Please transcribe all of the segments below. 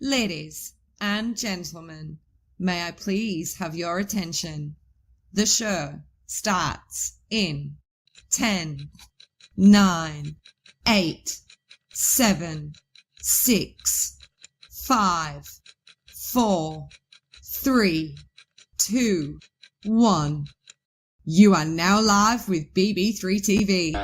Ladies and gentlemen, may I please have your attention? The show starts in 10, 9, 8, 7, 6, 5, 4, 3, 2, 1. You are now live with BB3 TV.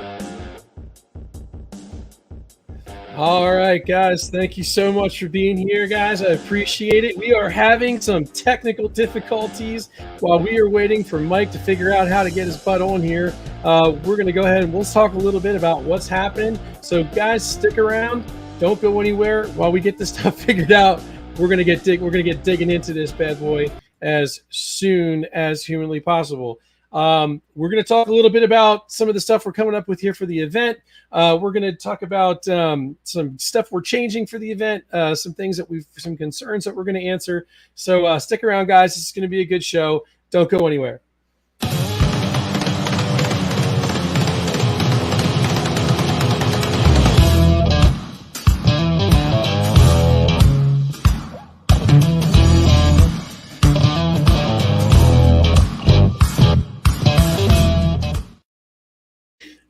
All right, guys, thank you so much for being here, guys. I appreciate it. We are having some technical difficulties while we are waiting for Mike to figure out how to get his butt on here. We're going to go ahead and we'll talk a little bit about what's happening. So, guys, stick around. Don't go anywhere while we get this stuff figured out. We're going to get digging into this bad boy as soon as humanly possible. We're going to talk a little bit about some of the stuff we're coming up with here for the event. We're going to talk about some stuff we're changing for the event, some concerns that we're going to answer. So stick around, guys. This is going to be a good show. Don't go anywhere.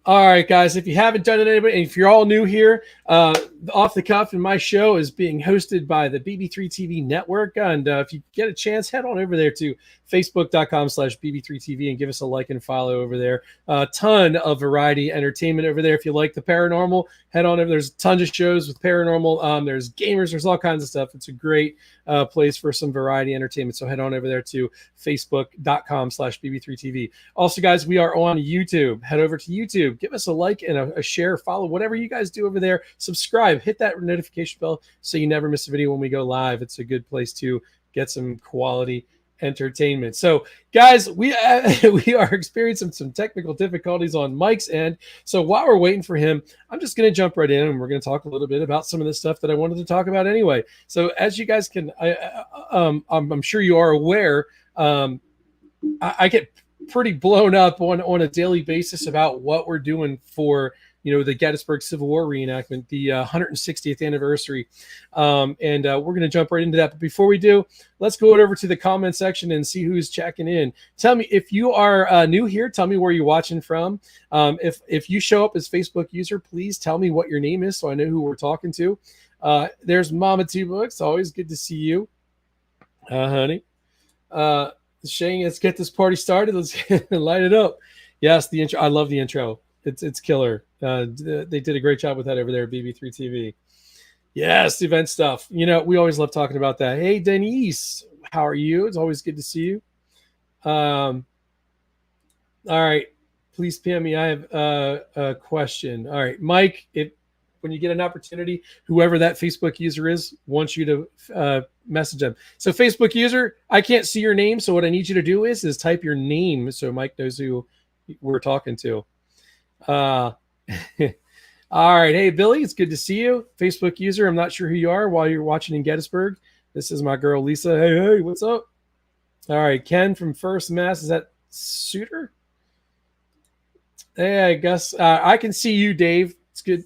All right, guys, if you haven't done it, anybody, if you're all new here, Off the Cuff and my show is being hosted by the BB3 TV network. And if you get a chance, head on over there to facebook.com/BB3TV and give us a like and follow over there. A ton of variety entertainment over there. If you like the paranormal, head on over. There's tons of shows with paranormal. There's gamers. There's all kinds of stuff. It's a great place for some variety entertainment. So head on over there to facebook.com/BB3TV. Also, guys, we are on YouTube. Head over to YouTube. Give us a like and a share, follow, whatever you guys do over there. Subscribe, hit that notification bell so you never miss a video when we go live. It's a good place to get some quality entertainment. So, guys, we are experiencing some technical difficulties on Mike's end. So while we're waiting for him, I'm just going to jump right in and we're going to talk a little bit about some of the stuff that I wanted to talk about anyway. So as you guys can, I'm sure you are aware, I get pretty blown up on a daily basis about what we're doing for the Gettysburg Civil War Re-enactment, the 160th anniversary. And we're going to jump right into that. But before we do, let's go over to the comment section and see who's checking in. Tell me if you are new here. Tell me where you're watching from. If you show up as Facebook user, please tell me what your name is so I know who we're talking to. There's Mama Two Books. Always good to see you, honey. Shane, let's get this party started. Let's light it up. Yes, the intro. I love the intro. It's killer. They did a great job with that over there at BB3 TV. Yes, event stuff. We always love talking about that. Hey, Denise, how are you? It's always good to see you. All right, please PM me. I have a question. All right, Mike, when you get an opportunity, whoever that Facebook user is wants you to message them. So Facebook user, I can't see your name. So what I need you to do is type your name so Mike knows who we're talking to. All right. Hey, Billy, it's good to see you. Facebook user, I'm not sure who you are while you're watching in Gettysburg. This is my girl, Lisa. Hey, what's up? All right. Ken from First Mass. Is that Suitor? Hey, Gus. I can see you, Dave. It's good.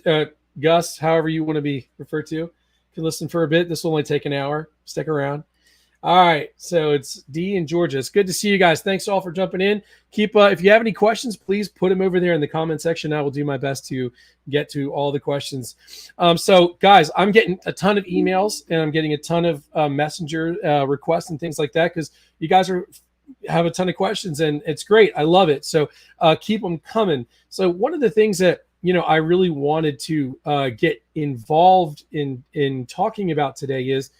Gus, however you want to be referred to. You can listen for a bit. This will only take an hour. Stick around. All right, so it's D in Georgia. It's good to see you guys. Thanks all for jumping in. Keep if you have any questions, please put them over there in the comment section. I will do my best to get to all the questions. So, guys, I'm getting a ton of emails and I'm getting a ton of messenger requests and things like that because you guys have a ton of questions and it's great. I love it. So keep them coming. So one of the things that I really wanted to get involved in talking about today is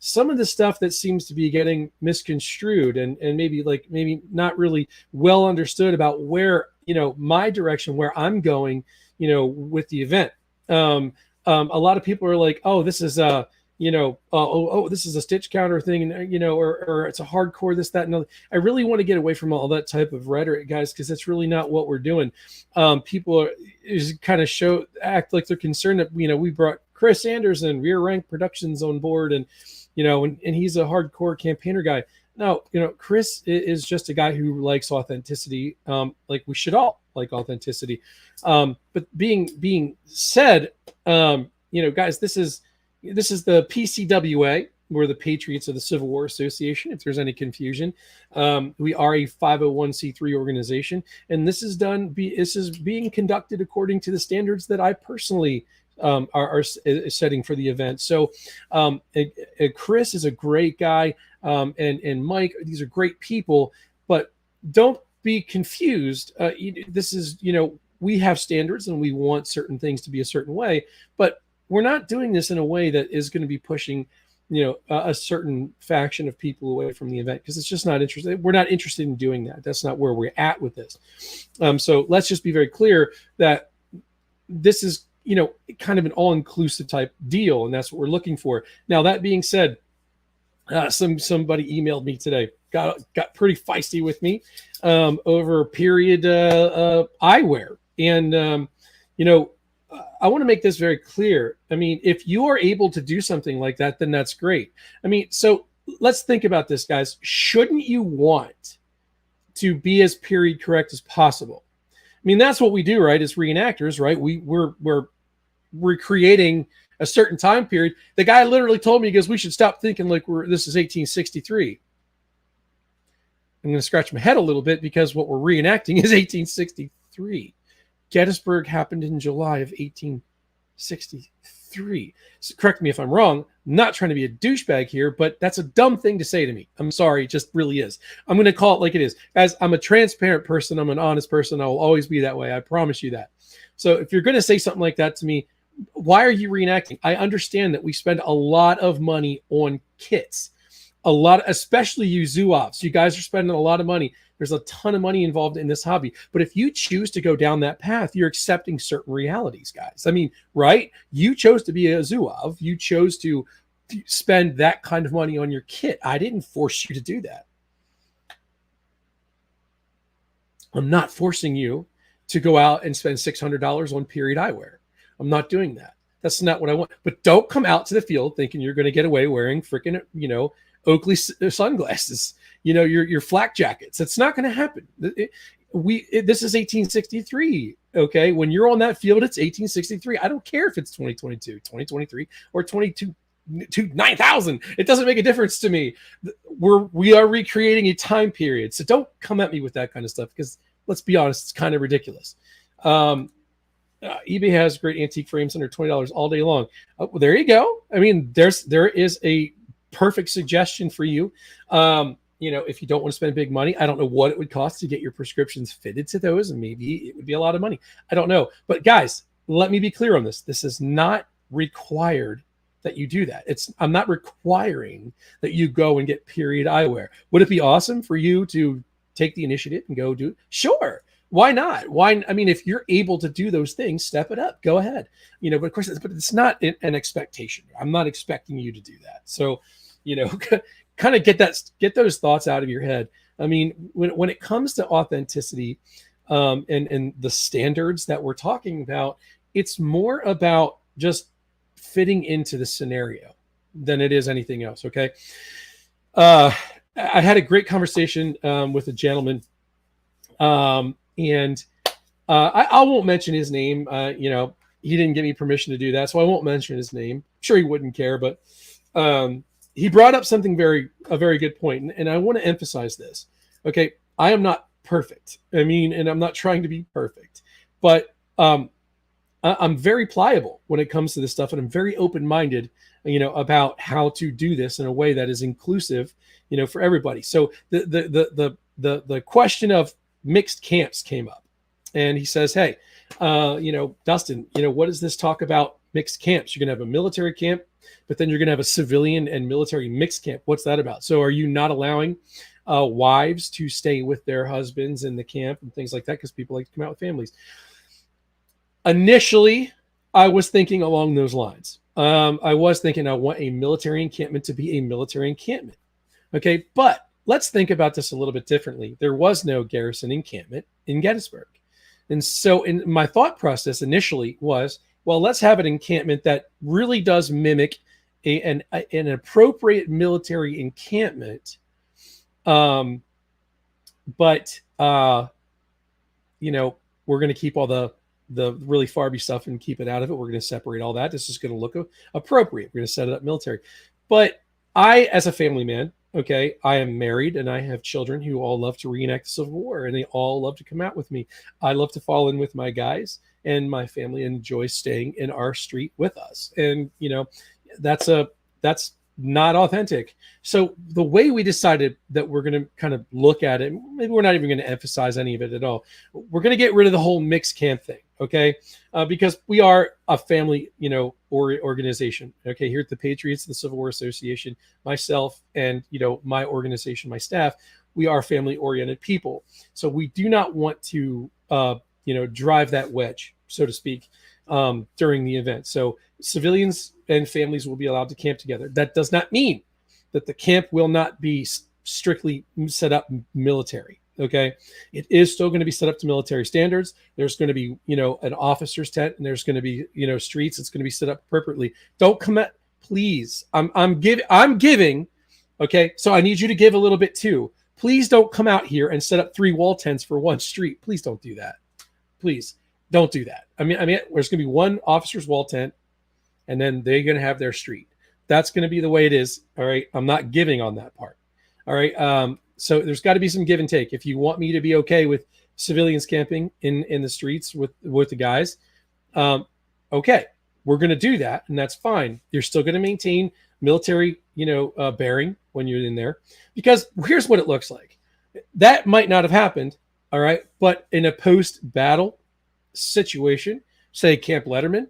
some of the stuff that seems to be getting misconstrued and maybe not really well understood about where, my direction, where I'm going, with the event. A lot of people are like, oh, this is this is a stitch counter thing, and or it's a hardcore this, that, and other. I really want to get away from all that type of rhetoric, guys, because that's really not what we're doing. People act like they're concerned that we brought Chris Anderson, Rear Rank Productions on board, and and he's a hardcore campaigner guy. No, Chris is just a guy who likes authenticity. Like we should all like authenticity. But being said, guys, this is the PCWA, We're the Patriots of the Civil War Association, if there's any confusion. We are a 501c3 organization, and this is being conducted according to the standards that I personally are setting for the event. So Chris is a great guy, and Mike, these are great people, but don't be confused. This is, we have standards and we want certain things to be a certain way, but we're not doing this in a way that is going to be pushing, a certain faction of people away from the event, because it's just not interested. We're not interested in doing that. That's not where we're at with this. So let's just be very clear that this is, kind of an all-inclusive type deal, and that's what we're looking for. Now, that being said, somebody emailed me today, got pretty feisty with me over period eyewear. And, I want to make this very clear. I mean, if you are able to do something like that, then that's great. I mean, so let's think about this, guys. Shouldn't you want to be as period correct as possible? I mean, that's what we do, right? As reenactors, right? We're creating a certain time period. The guy literally told me, he goes, we should stop thinking like this is 1863. I'm going to scratch my head a little bit, because what we're reenacting is 1863. Gettysburg happened in July of 1863. So correct me if I'm wrong. I'm not trying to be a douchebag here, but that's a dumb thing to say to me. I'm sorry, it just really is. I'm going to call it like it is. Guys, I'm a transparent person. I'm an honest person. I will always be that way. I promise you that. So if you're going to say something like that to me, why are you reenacting? I understand that we spend a lot of money on kits. Especially you zoo-offs. You guys are spending a lot of money. There's a ton of money involved in this hobby. But if you choose to go down that path, you're accepting certain realities, guys. I mean, right? You chose to be a zoo-off. You chose to spend that kind of money on your kit. I didn't force you to do that. I'm not forcing you to go out and spend $600 on period eyewear. I'm not doing that. That's not what I want. But don't come out to the field thinking you're going to get away wearing freaking, Oakley sunglasses, your flak jackets. It's not going to happen. This is 1863. Okay. When you're on that field, it's 1863. I don't care if it's 2022, 2023, or 9,000. It doesn't make a difference to me. We are recreating a time period. So don't come at me with that kind of stuff, because let's be honest, it's kind of ridiculous. eBay has great antique frames under $20 all day long. Well, there you go. I mean, there is a perfect suggestion for you. If you don't want to spend big money, I don't know what it would cost to get your prescriptions fitted to those, and maybe it would be a lot of money. I don't know. But guys, let me be clear on this. This is not required that you do that. I'm not requiring that you go and get period eyewear. Would it be awesome for you to take the initiative and go do it? Sure. Why not? If you're able to do those things, step it up. Go ahead. But of course, it's not an expectation. I'm not expecting you to do that. So, kind of get those thoughts out of your head. I mean, when it comes to authenticity, and the standards that we're talking about, it's more about just fitting into the scenario than it is anything else. Okay. I had a great conversation with a gentleman, and I won't mention his name. He didn't give me permission to do that, so I won't mention his name. I'm sure he wouldn't care, but he brought up something a very good point, and I want to emphasize this. Okay, I am not perfect. And I'm not trying to be perfect, but I'm very pliable when it comes to this stuff, and I'm very open-minded, about how to do this in a way that is inclusive, for everybody. So the question of mixed camps came up, and he says, "Hey, Dustin, what does this talk about mixed camps? You're going to have a military camp, but then you're going to have a civilian and military mixed camp. What's that about? So are you not allowing wives to stay with their husbands in the camp and things like that? Because people like to come out with families." Initially, I was thinking along those lines. I was thinking I want a military encampment to be a military encampment. Okay, but let's think about this a little bit differently. There was no garrison encampment in Gettysburg. And so in my thought process initially was, well, let's have an encampment that really does mimic an appropriate military encampment. But we're going to keep all the really Farby stuff and keep it out of it. We're going to separate all that. This is going to look appropriate. We're going to set it up military. But I, as a family man, okay, I am married and I have children who all love to reenact the Civil War, and they all love to come out with me. I love to fall in with my guys, and my family enjoys staying in our street with us. And that's that's not authentic. So the way we decided that we're going to kind of look at it, maybe we're not even going to emphasize any of it at all. We're going to get rid of the whole mixed camp thing, okay? Because we are a family, organization. Okay, here at the Patriots, the Civil War Association, myself, and my organization, my staff, we are family-oriented people. So we do not want to, drive that wedge, so to speak, during the event. So civilians and families will be allowed to camp together. That does not mean that the camp will not be strictly set up military. Okay, it is still going to be set up to military standards. There's going to be, an officer's tent, and there's going to be, streets. It's going to be set up appropriately. Don't come at, please. I'm giving. Okay, so I need you to give a little bit too. Please don't come out here and set up 3 wall tents for one street. Please don't do that. Please don't do that. I mean, there's going to be one officer's wall tent, and then they're going to have their street. That's going to be the way it is. All right, I'm not giving on that part. All right. So there's got to be some give and take. If you want me to be okay with civilians camping in the streets with the guys, okay, we're going to do that, and that's fine. You're still going to maintain military, bearing when you're in there, because here's what it looks like. That might not have happened, all right, but in a post-battle situation, say Camp Letterman,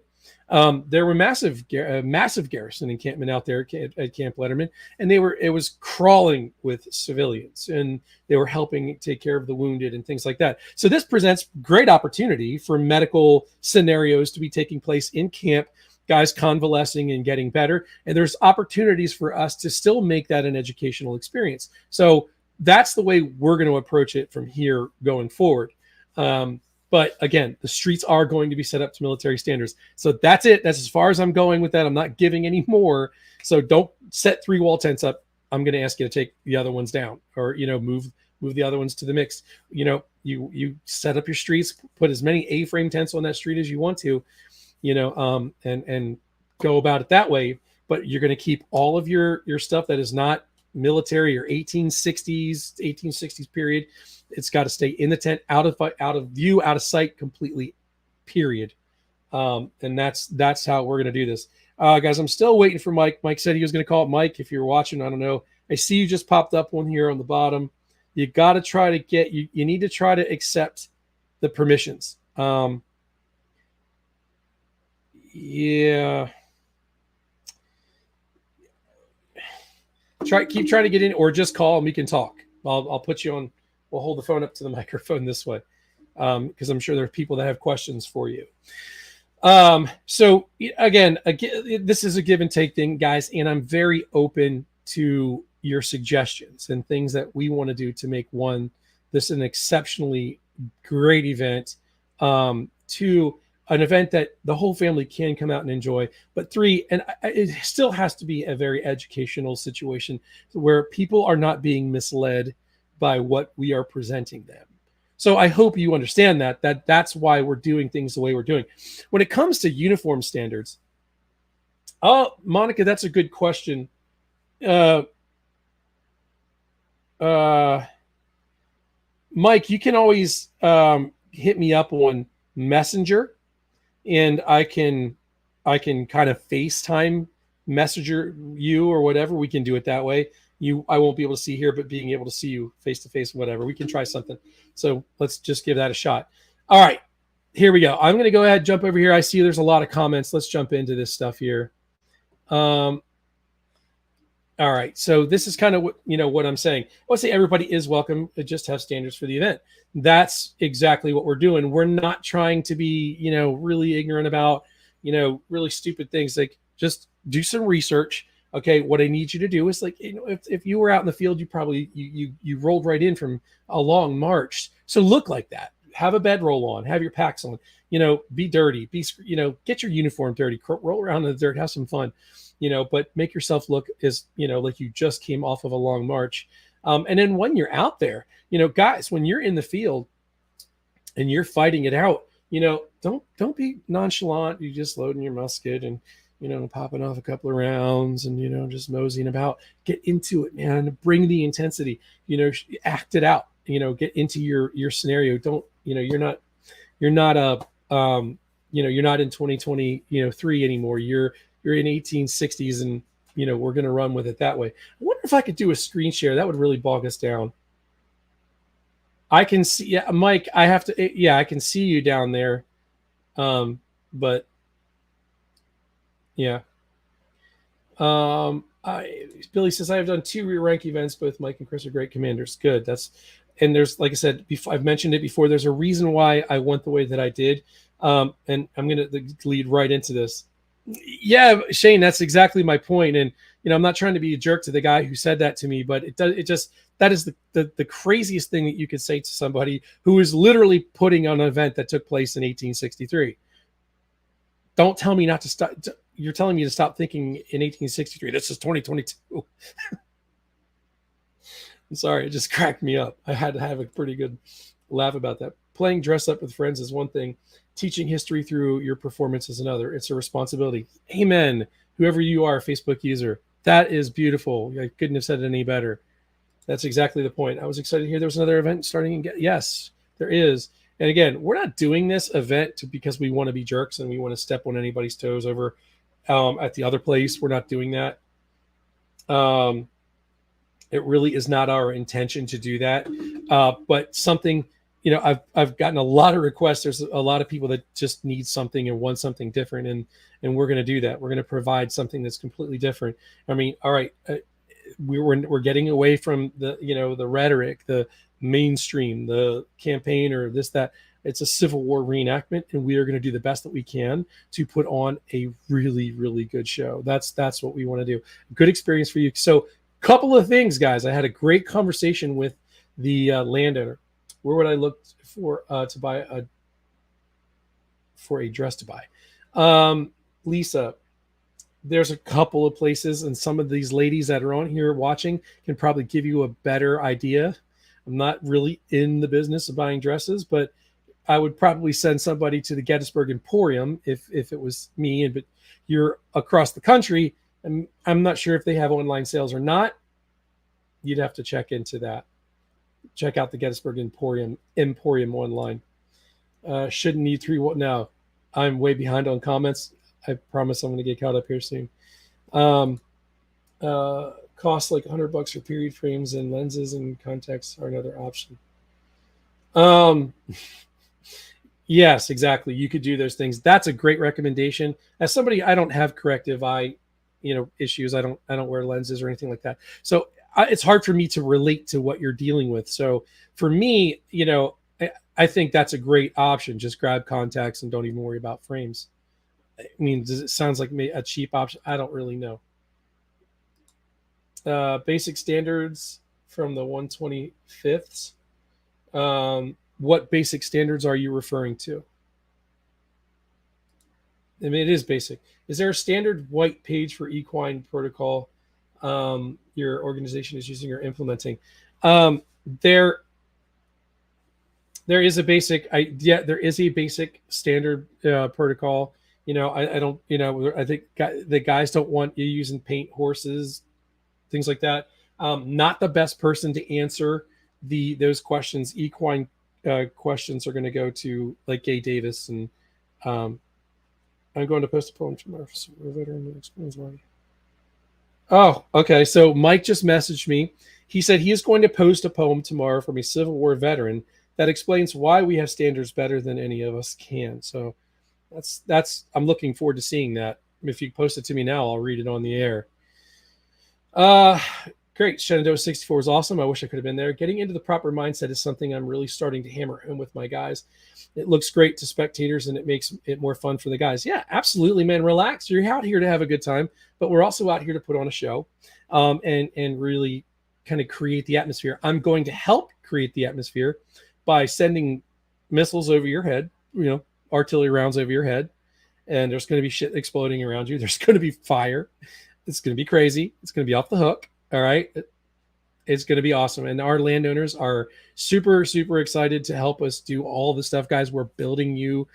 there were massive garrison encampment out there at Camp Letterman, and it was crawling with civilians, and they were helping take care of the wounded and things like that. So this presents great opportunity for medical scenarios to be taking place in camp, guys convalescing and getting better, and there's opportunities for us to still make that an educational experience. So that's the way we're going to approach it from here going forward. But again, the streets are going to be set up to military standards. So that's it. That's as far as I'm going with that. I'm not giving any more. So don't set 3 wall tents up. I'm going to ask you to take the other ones down, or, move the other ones to the mix. You set up your streets, put as many A-frame tents on that street as you want to, and go about it that way. But you're going to keep all of your stuff that is not military or 1860s period. It's got to stay in the tent, out of view, out of sight, completely, period. And that's how we're going to do this. Guys, I'm still waiting for Mike. Mike said he was going to call it. Mike, if you're watching, I don't know. I see you just popped up one here on the bottom. You got to try to you need to try to accept the permissions. Yeah. Keep trying to get in, or just call and we can talk. I'll put you on. We'll hold the phone up to the microphone this way, because I'm sure there are people that have questions for you. So again, this is a give and take thing, guys, and I'm very open to your suggestions and things that we want to do to make this an exceptionally great event, 2, an event that the whole family can come out and enjoy, but 3, and it still has to be a very educational situation where people are not being misled by what we are presenting them. So I hope you understand that's why we're doing things the way we're doing. When it comes to uniform standards, Monica, that's a good question. Mike, you can always hit me up on Messenger, and I can kind of FaceTime messenger you or whatever. We can do it that way. I won't be able to see here, but being able to see you face to face, whatever, we can try something. So let's just give that a shot. All right, here we go. I'm going to go ahead and jump over here. I see there's a lot of comments. Let's jump into this stuff here. All right. So this is kind of what I'm saying. I would say everybody is welcome to just have standards for the event. That's exactly what we're doing. We're not trying to be, really ignorant about, really stupid things. Like, just do some research. Okay, what I need you to do is, like, if you were out in the field, you probably you rolled right in from a long march. So look like that. Have a bedroll on. Have your packs on. Be dirty. Get your uniform dirty. Roll around in the dirt. Have some fun. But make yourself look as like you just came off of a long march. And then when you're out there, guys, when you're in the field and you're fighting it out, don't be nonchalant. You just loading your musket and popping off a couple of rounds and, just moseying about. Get into it, man. Bring the intensity, act it out, get into your scenario. Don't, you're not you're not in 2023 anymore. You're in 1860s, and, we're going to run with it that way. I wonder if I could do a screen share. That would really bog us down. I can see, yeah, Mike, I can see you down there. But yeah. Billy says, I have done 2 re-rank events. Both Mike and Chris are great commanders. Good. And there's, like I said, I've mentioned it before. There's a reason why I went the way that I did. And I'm going to lead right into this. Yeah, Shane, that's exactly my point. And, I'm not trying to be a jerk to the guy who said that to me, but that is the craziest thing that you could say to somebody who is literally putting on an event that took place in 1863. Don't tell me not to stop. You're telling me to stop thinking in 1863. This is 2022. I'm sorry. It just cracked me up. I had to have a pretty good laugh about that. Playing dress up with friends is one thing. Teaching history through your performance is another. It's a responsibility. Amen. Whoever you are, Facebook user. That is beautiful. I couldn't have said it any better. That's exactly the point. I was excited to hear there was another event starting. Yes, there is. And again, we're not doing this event because we want to be jerks and we want to step on anybody's toes over at the other place. We're not doing that. It really is not our intention to do that. But something, I've gotten a lot of requests. There's a lot of people that just need something and want something different. And we're going to do that. We're going to provide something that's completely different. I mean, all right, we're getting away from the rhetoric, the mainstream, the campaign, or this, that. It's a Civil War reenactment, and we are going to do the best that we can to put on a really, really good show. That's what we want to do. Good experience for you. So, couple of things, guys. I had a great conversation with the landowner. Where would I look for to buy a dress to buy? Lisa, there's a couple of places, and some of these ladies that are on here watching can probably give you a better idea. I'm not really in the business of buying dresses, but I would probably send somebody to the Gettysburg Emporium if it was me. But you're across the country, and I'm not sure if they have online sales or not. You'd have to check into that. Check out the Gettysburg Emporium online. Shouldn't need 3. No, I'm way behind on comments. I promise I'm going to get caught up here soon. Costs like $100 for period frames, and lenses and contacts are another option. Yes, exactly. You could do those things. That's a great recommendation. As somebody, I don't have corrective eye, issues. I don't wear lenses or anything like that. So it's hard for me to relate to what you're dealing with. So for me, I think that's a great option. Just grab contacts and don't even worry about frames. I mean, does it sounds like a cheap option? I don't really know. Basic standards from the 125ths. What basic standards are you referring to? I mean, it is basic. Is there a standard white page for equine protocol your organization is using or implementing? There is a basic. There is a basic standard protocol. I don't. I think the guys don't want you using paint horses, things like that. Not the best person to answer those questions. Equine questions are going to go to like Gay Davis, and I'm going to post a poem tomorrow for some veteran that explains why. Oh, okay. So Mike just messaged me. He said he is going to post a poem tomorrow from a Civil War veteran that explains why we have standards better than any of us can. So that's I'm looking forward to seeing that. If you post it to me now, I'll read it on the air. Great. Shenandoah 64 is awesome. I wish I could have been there. Getting into the proper mindset is something I'm really starting to hammer home with my guys. It looks great to spectators and it makes it more fun for the guys. Yeah, absolutely, man. Relax. You're out here to have a good time, but we're also out here to put on a show and really kind of create the atmosphere. I'm going to help create the atmosphere by sending missiles over your head, artillery rounds over your head, and there's going to be shit exploding around you. There's going to be fire. It's going to be crazy. It's going to be off the hook. All right. It's going to be awesome. And our landowners are super, super excited to help us do all the stuff, guys. We're building you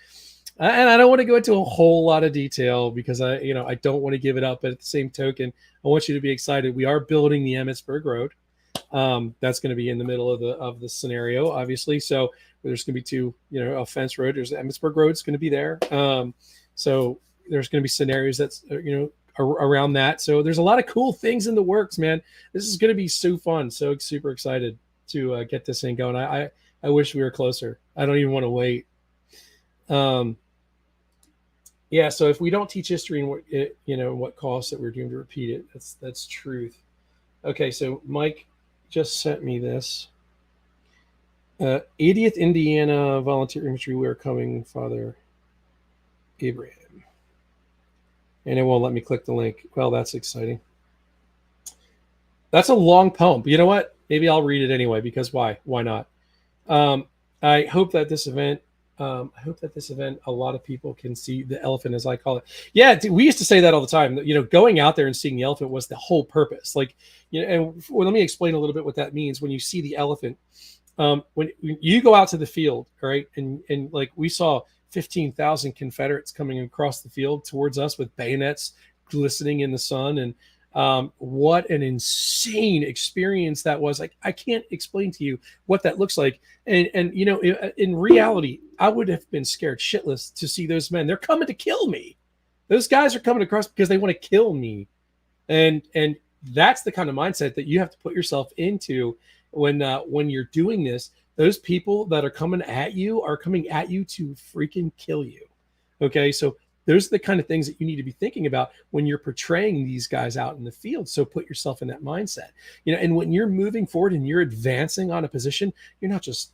And I don't want to go into a whole lot of detail because I don't want to give it up. But at the same token, I want you to be excited. We are building the Emmitsburg Road. That's going to be in the middle of the scenario, obviously. So there's going to be two, a fence road. There's the Emmitsburg Road. It's going to be there. So there's going to be scenarios that's around that. So there's a lot of cool things in the works, man. This is going to be so fun. So super excited to get this thing going. I wish we were closer. I don't even want to wait. Yeah. So if we don't teach history and what costs that we're doomed to repeat it, that's truth. Okay. So Mike just sent me this. 80th Indiana Volunteer Infantry. We are coming, Father Abraham. And it won't let me click the link. Well, that's exciting. That's a long poem. But you know what? Maybe I'll read it anyway, because why? Why not? I hope that this event, a lot of people can see the elephant, as I call it. Yeah, we used to say that all the time. Going out there and seeing the elephant was the whole purpose. Let me explain a little bit what that means. When you see the elephant, when you go out to the field, all right, and like we saw 15,000 Confederates coming across the field towards us with bayonets glistening in the sun, and what an insane experience that was. Like, I can't explain to you what that looks like. And in reality, I would have been scared shitless to see those men. They're coming to kill me. Those guys are coming across because they want to kill me. And that's the kind of mindset that you have to put yourself into when you're doing this. Those people that are coming at you to freaking kill you. Okay, so those are the kind of things that you need to be thinking about when you're portraying these guys out in the field. So put yourself in that mindset. And when you're moving forward and you're advancing on a position, you're not just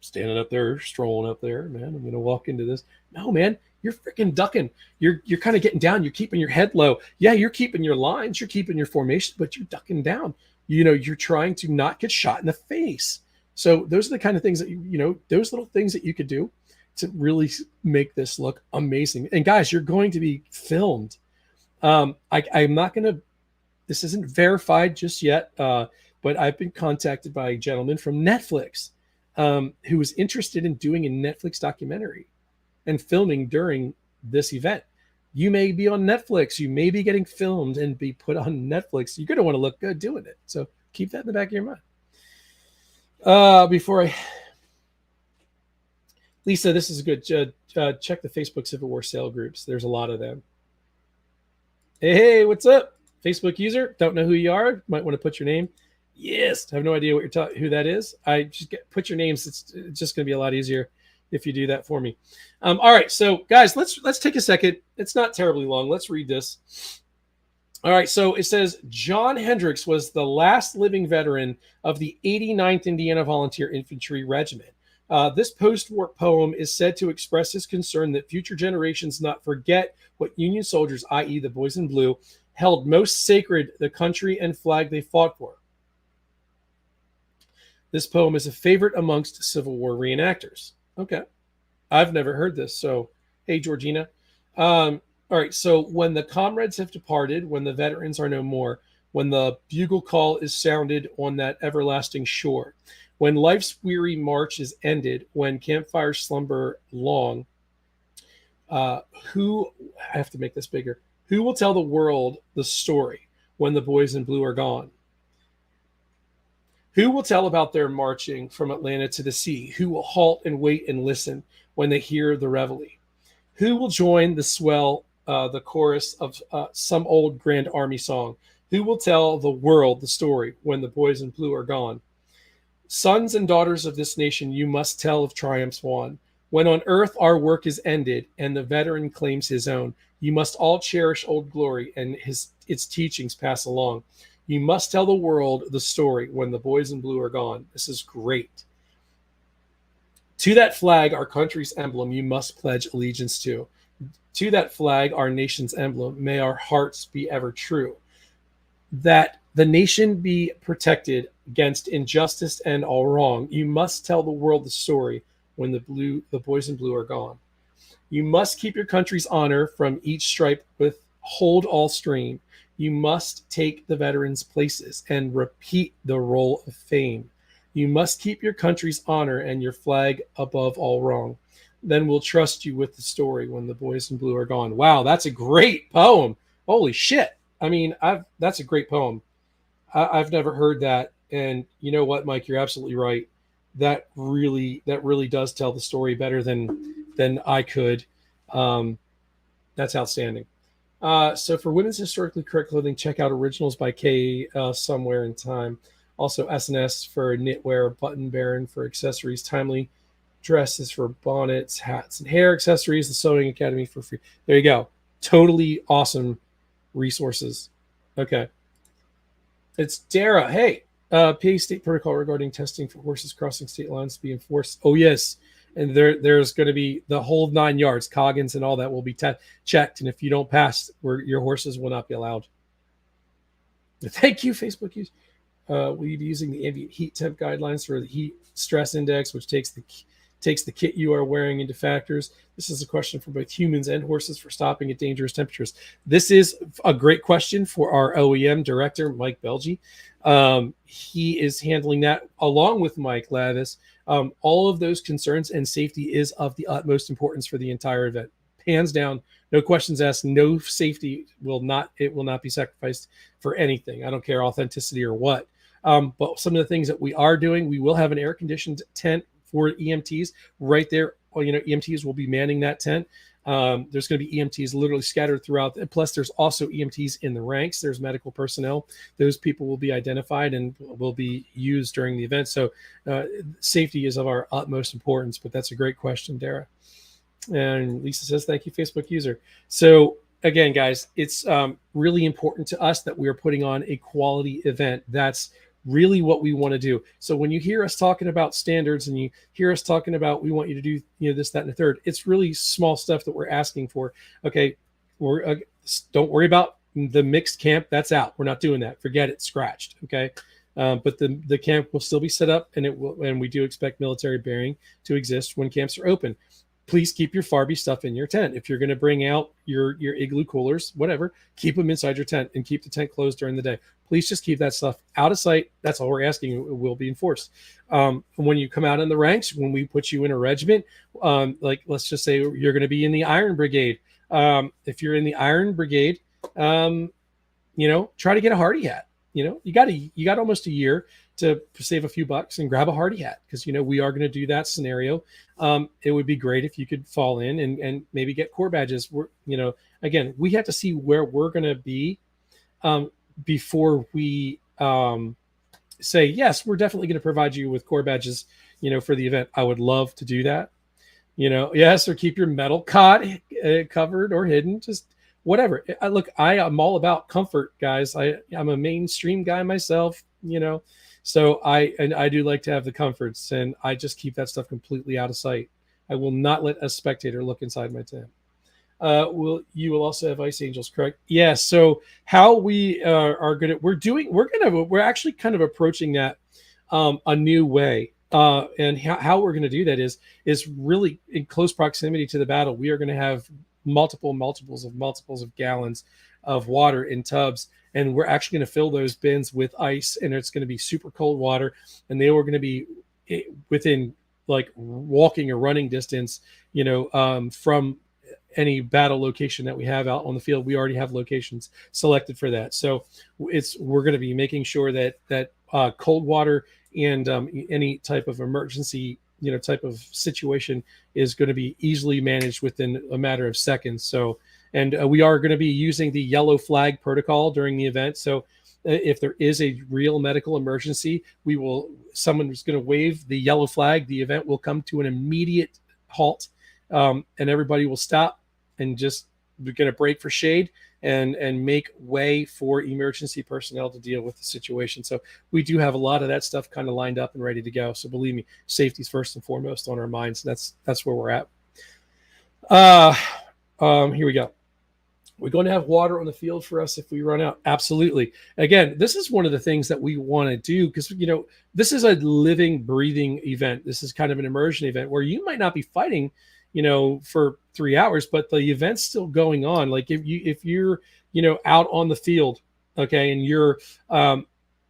standing up there, strolling up there, man, I'm going to walk into this. No, man, you're freaking ducking. You're kind of getting down. You're keeping your head low. Yeah, you're keeping your lines, you're keeping your formation, but you're ducking down. You're trying to not get shot in the face. So those are the kind of things that, those little things that you could do to really make this look amazing. And guys, you're going to be filmed. I'm not going to, this isn't verified just yet, but I've been contacted by a gentleman from Netflix who was interested in doing a Netflix documentary and filming during this event. You may be on Netflix. You may be getting filmed and be put on Netflix. You're going to want to look good doing it. So keep that in the back of your mind. Lisa, this is good. Check the Facebook Civil War sale groups. There's a lot of them. Hey, what's up? Facebook user, don't know who you are. Might want to put your name. Yes, I have no idea what who that is. I just put your names. It's just going to be a lot easier if you do that for me. All right, so guys, let's take a second. It's not terribly long. Let's read this. All right, so it says, John Hendricks was the last living veteran of the 89th Indiana Volunteer Infantry Regiment. This post-war poem is said to express his concern that future generations not forget what Union soldiers, i.e. the boys in blue, held most sacred, the country and flag they fought for. This poem is a favorite amongst Civil War reenactors. Okay. I've never heard this. So, hey, Georgina. All right. So when the comrades have departed, when the veterans are no more, when the bugle call is sounded on that everlasting shore, when life's weary march is ended, when campfires slumber long, I have to make this bigger. Who will tell the world the story when the boys in blue are gone? Who will tell about their marching from Atlanta to the sea? Who will halt and wait and listen when they hear the reveille? Who will join the swell, the chorus of some old Grand Army song? Who will tell the world the story when the boys in blue are gone? Sons and daughters of this nation, you must tell of triumphs won. When on earth our work is ended and the veteran claims his own, you must all cherish Old Glory and its teachings pass along. You must tell the world the story when the boys in blue are gone. This is great. To that flag, our country's emblem, you must pledge allegiance to. To that flag, our nation's emblem, may our hearts be ever true. That the nation be protected against injustice and all wrong. You must tell the world the story when the boys in blue are gone. You must keep your country's honor from each stripe, withhold all strain. You must take the veterans' places and repeat the roll of fame. You must keep your country's honor and your flag above all wrong. then we'll trust you with the story when the boys in blue are gone. Wow, that's a great poem. Holy shit. I mean, that's a great poem. I've never heard that. And you know what, Mike, you're absolutely right. That really does tell the story better than I could. That's outstanding. So for women's historically correct clothing, check out Originals by K Somewhere in Time. Also S&S for knitwear, Button Baron for accessories, Timely dresses for bonnets, hats, and hair accessories, the Sewing Academy for free. There you go. Totally awesome resources. Okay. It's Dara. Hey, PA state protocol regarding testing for horses crossing state lines to be enforced. Oh, yes. And there's going to be the whole 9 yards, Coggins and all that will be checked. And if you don't pass, your horses will not be allowed. Thank you, Facebook use. Will you be using the ambient heat temp guidelines for the heat stress index, which takes the kit you are wearing into factors? This is a question for both humans and horses for stopping at dangerous temperatures. This is a great question for our OEM director, Mike Belgi. He is handling that along with Mike Lavis. All of those concerns, and safety is of the utmost importance for the entire event. Hands down, no questions asked, no safety will not be sacrificed for anything. I don't care authenticity or what. But some of the things that we are doing, we will have an air-conditioned tent for EMTs right there. Well, EMTs will be manning that tent. There's going to be EMTs literally scattered throughout. Plus, there's also EMTs in the ranks. There's medical personnel. Those people will be identified and will be used during the event. So safety is of our utmost importance, but that's a great question, Dara. And Lisa says, thank you, Facebook user. So again, guys, it's really important to us that we are putting on a quality event. That's really what we want to do. So when you hear us talking about standards and you hear us talking about, we want you to do, this, that, and the third, it's really small stuff that we're asking for. Okay. Don't worry about the mixed camp. That's out. We're not doing that. Forget it. Scratched. Okay. But the camp will still be set up, and we do expect military bearing to exist when camps are open. Please keep your Farby stuff in your tent. If you're going to bring out your igloo coolers, whatever, keep them inside your tent and keep the tent closed during the day. Please just keep that stuff out of sight. That's all we're asking. It will be enforced. When you come out in the ranks, when we put you in a regiment, like let's just say you're going to be in the Iron Brigade. If you're in the Iron Brigade, try to get a Hardy hat. You got almost a year to save a few bucks and grab a Hardy hat, because we are going to do that scenario. It would be great if you could fall in and maybe get Corps badges. Again, we have to see where we're going to be before we say yes, we're definitely going to provide you with Corps badges for the event. I would love to do that. Yes, or keep your metal cot covered or hidden, just whatever. Look, I am all about comfort, guys. I'm a mainstream guy myself, so I do like to have the comforts, and I just keep that stuff completely out of sight. I will not let a spectator look inside my tent. You will also have ice angels, correct? Yeah. So how we are going to, we're actually kind of approaching that a new way. And how we're going to do that is really in close proximity to the battle. We are going to have multiples of gallons of water in tubs, and we're actually going to fill those bins with ice, and it's going to be super cold water, and they were going to be within like walking or running distance, from any battle location that we have out on the field. We already have locations selected for that. So we're going to be making sure that cold water and any type of emergency, type of situation is going to be easily managed within a matter of seconds. So, and we are going to be using the yellow flag protocol during the event. So if there is a real medical emergency, someone is going to wave the yellow flag. The event will come to an immediate halt, and everybody will stop and just get a break for shade and make way for emergency personnel to deal with the situation. So we do have a lot of that stuff kind of lined up and ready to go. So believe me, safety is first and foremost on our minds. That's where we're at. Here we go. We're going to have water on the field for us if we run out. Absolutely. Again, this is one of the things that we want to do, because, this is a living, breathing event. This is kind of an immersion event where you might not be fighting, for 3 hours, but the event's still going on. Like if you're, out on the field, okay, and you're,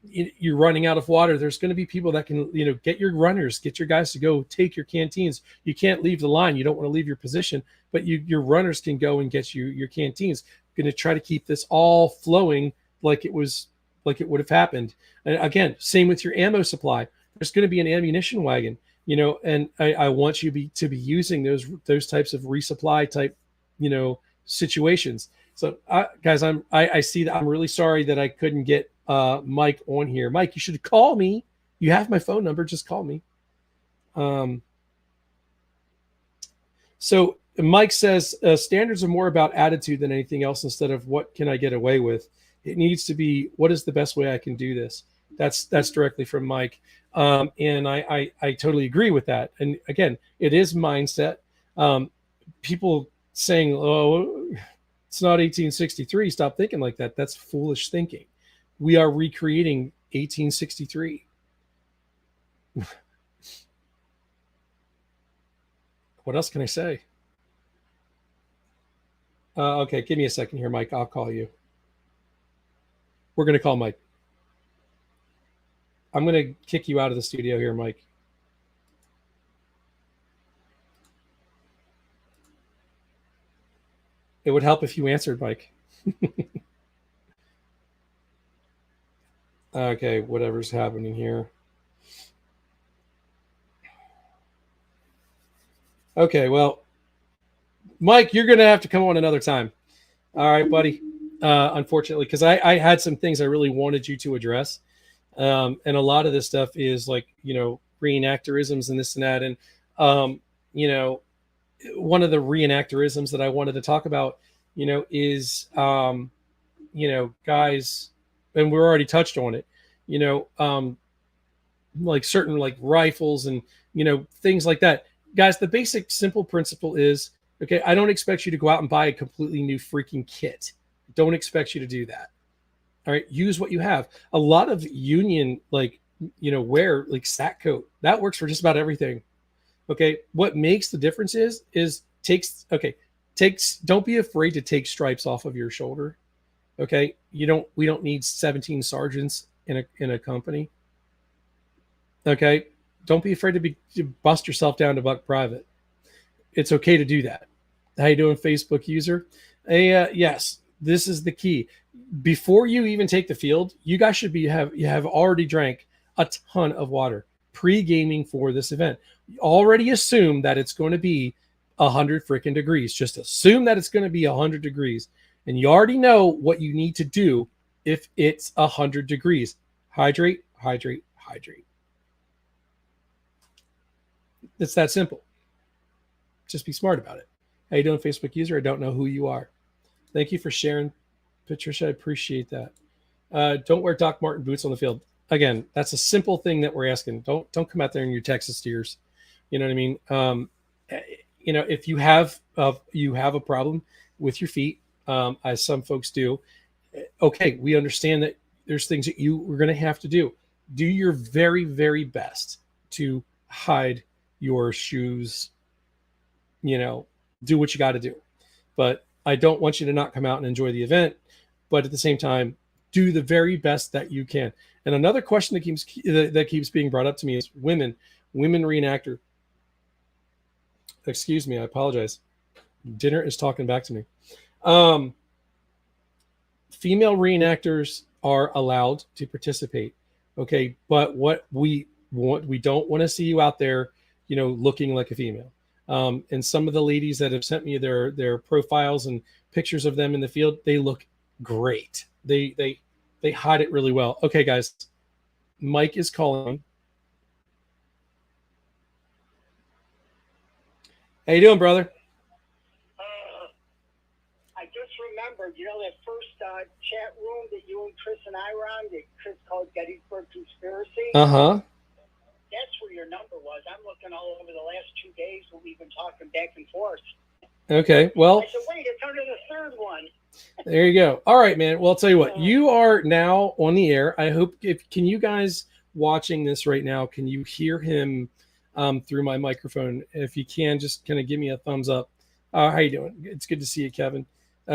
you're running out of water, there's going to be people that can, get your runners, get your guys to go take your canteens. You can't leave the line. You don't want to leave your position, but your runners can go and get you your canteens. Going to try to keep this all flowing like it would have happened. And again, same with your ammo supply. There's going to be an ammunition wagon, and I want you to be using those types of resupply type, situations. So guys, I see that. I'm really sorry that I couldn't get Mike on here. Mike, you should call me. You have my phone number. Just call me. So Mike says standards are more about attitude than anything else instead of what can I get away with. It needs to be what is the best way I can do this. That's directly from Mike. And I totally agree with that. And again, it is mindset. People saying, oh, it's not 1863. Stop thinking like that. That's foolish thinking. We are recreating 1863. What else can I say? Okay, give me a second here, Mike. I'll call you. We're going to call Mike. I'm going to kick you out of the studio here, Mike. It would help if you answered, Mike. Okay, whatever's happening here. Okay, well, Mike, you're going to have to come on another time. All right, buddy. Unfortunately, because I had some things I really wanted you to address. And a lot of this stuff is like, reenactorisms and this and that. And, one of the reenactorisms that I wanted to talk about, is, guys, and we're already touched on it, like certain like rifles and, things like that. Guys, the basic simple principle is, okay, I don't expect you to go out and buy a completely new freaking kit. Don't expect you to do that. All right, use what you have. A lot of union, wear like sack coat, that works for just about everything. Okay, what makes the difference is don't be afraid to take stripes off of your shoulder. Okay, we don't need 17 sergeants in a company. Okay, don't be afraid to bust yourself down to buck private. It's okay to do that. How you doing, Facebook user? Yes, this is the key. Before you even take the field, you guys should have already drank a ton of water pre-gaming for this event. You already assume that it's going to be 100 freaking degrees. Just assume that it's going to be 100 degrees, and you already know what you need to do if it's 100 degrees. Hydrate, hydrate, hydrate. It's that simple. Just be smart about it. How you doing, Facebook user? I don't know who you are. Thank you for sharing, Patricia. I appreciate that. Don't wear Doc Marten boots on the field. Again, that's a simple thing that we're asking. Don't come out there in your Texas steers. You know what I mean? If you have a problem with your feet, as some folks do, okay, we understand that there's things that you are going to have to do. Do your very, very best to hide your shoes. Do what you got to do. But I don't want you to not come out and enjoy the event. But at the same time, do the very best that you can. And another question that keeps being brought up to me is women reenactor. Excuse me, I apologize. Dinner is talking back to me. Female reenactors are allowed to participate. Okay, but what we don't want to see you out there, looking like a female. And some of the ladies that have sent me their profiles and pictures of them in the field, they look great. They hide it really well. Okay, guys, Mike is calling. How you doing, brother? I just remembered, that first chat room that you and Chris and I were on, that Chris called Gettysburg Conspiracy? Uh-huh. That's where your number was. I'm looking all over the last 2 days when we've been talking back and forth. Okay, well. I said, wait, it's under the third one. There you go. All right, man. Well, I'll tell you what. You are now on the air. I hope can you guys watching this right now, can you hear him through my microphone? If you can, just kind of give me a thumbs up. How you doing? It's good to see you, Kevin.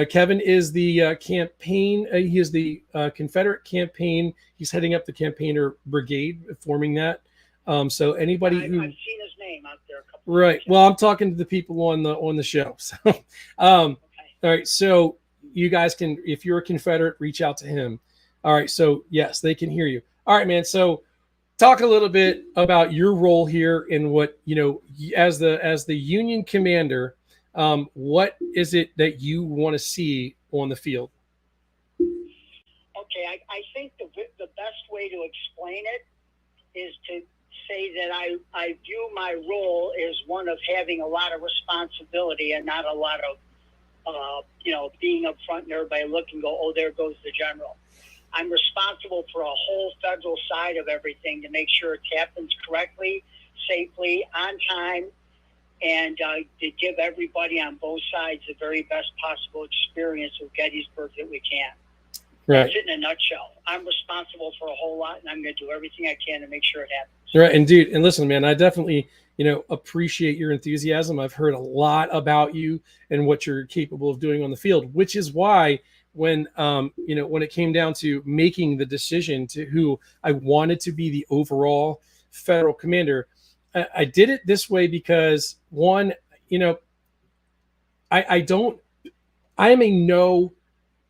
Kevin is the campaign. He is the Confederate campaign. He's heading up the campaigner brigade, forming that. So anybody I've who seen his name out there a couple right. times. Well, I'm talking to the people on the show. So, all right. So you guys can, if you're a Confederate, reach out to him. All right. So yes, they can hear you. All right, man. So talk a little bit about your role here and what, as the Union commander, what is it that you want to see on the field? Okay, I think the best way to explain it is to say that I view my role as one of having a lot of responsibility and not a lot of, being up front and everybody look and go, oh, there goes the general. I'm responsible for a whole federal side of everything to make sure it happens correctly, safely, on time, and to give everybody on both sides the very best possible experience of Gettysburg that we can. Right. That's it in a nutshell. I'm responsible for a whole lot, and I'm going to do everything I can to make sure it happens. Right. And dude, and listen, man, I definitely, appreciate your enthusiasm. I've heard a lot about you and what you're capable of doing on the field, which is why when it came down to making the decision to who I wanted to be the overall federal commander, I did it this way because one, I am a no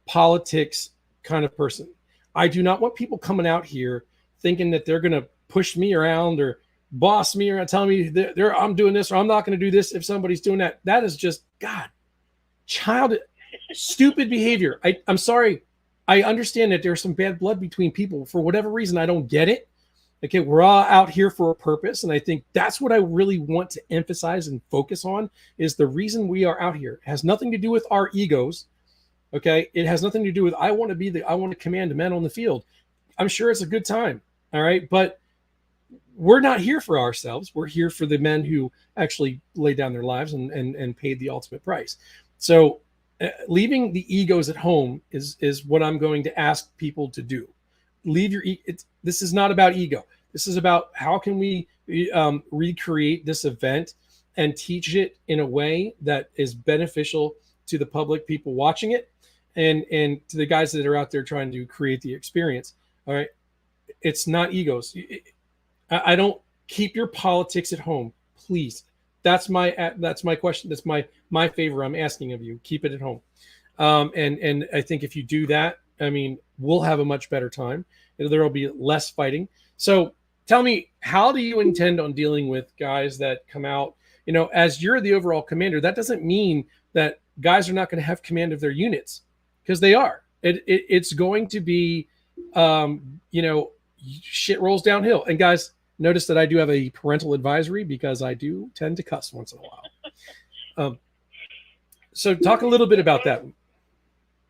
politics kind of person. I do not want people coming out here thinking that they're going to push me around or boss me or telling me I'm doing this or I'm not going to do this if somebody's doing that. That is just, God, stupid behavior. I'm sorry. I understand that there's some bad blood between people. For whatever reason, I don't get it. Okay, we're all out here for a purpose. And I think that's what I really want to emphasize and focus on is the reason we are out here. It has nothing to do with our egos. Okay, it has nothing to do with I want to command men on the field. I'm sure it's a good time. All right, but we're not here for ourselves. We're here for the men who actually laid down their lives and paid the ultimate price. So leaving the egos at home is what I'm going to ask people to do. Leave your this is not about ego. This is about how can we recreate this event and teach it in a way that is beneficial to the public, people watching it, and to the guys that are out there trying to create the experience. All right, it's not egos. I don't keep your politics at home, please. That's my question. That's my favor I'm asking of you. Keep it at home. And I think if you do that, I mean, we'll have a much better time. There will be less fighting. So tell me, how do you intend on dealing with guys that come out, as you're the overall commander? That doesn't mean that guys are not going to have command of their units, because they are. It's going to be, shit rolls downhill. And guys, notice that I do have a parental advisory because I do tend to cuss once in a while. So talk a little bit about that.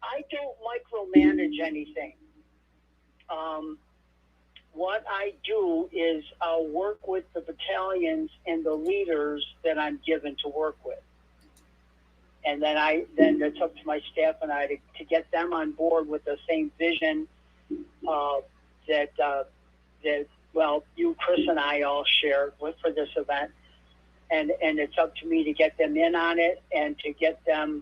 I don't micromanage anything. What I do is I'll work with the battalions and the leaders that I'm given to work with. And then it's up to my staff and I to get them on board with the same vision that you, Chris, and I all share for this event. And it's up to me to get them in on it and to get them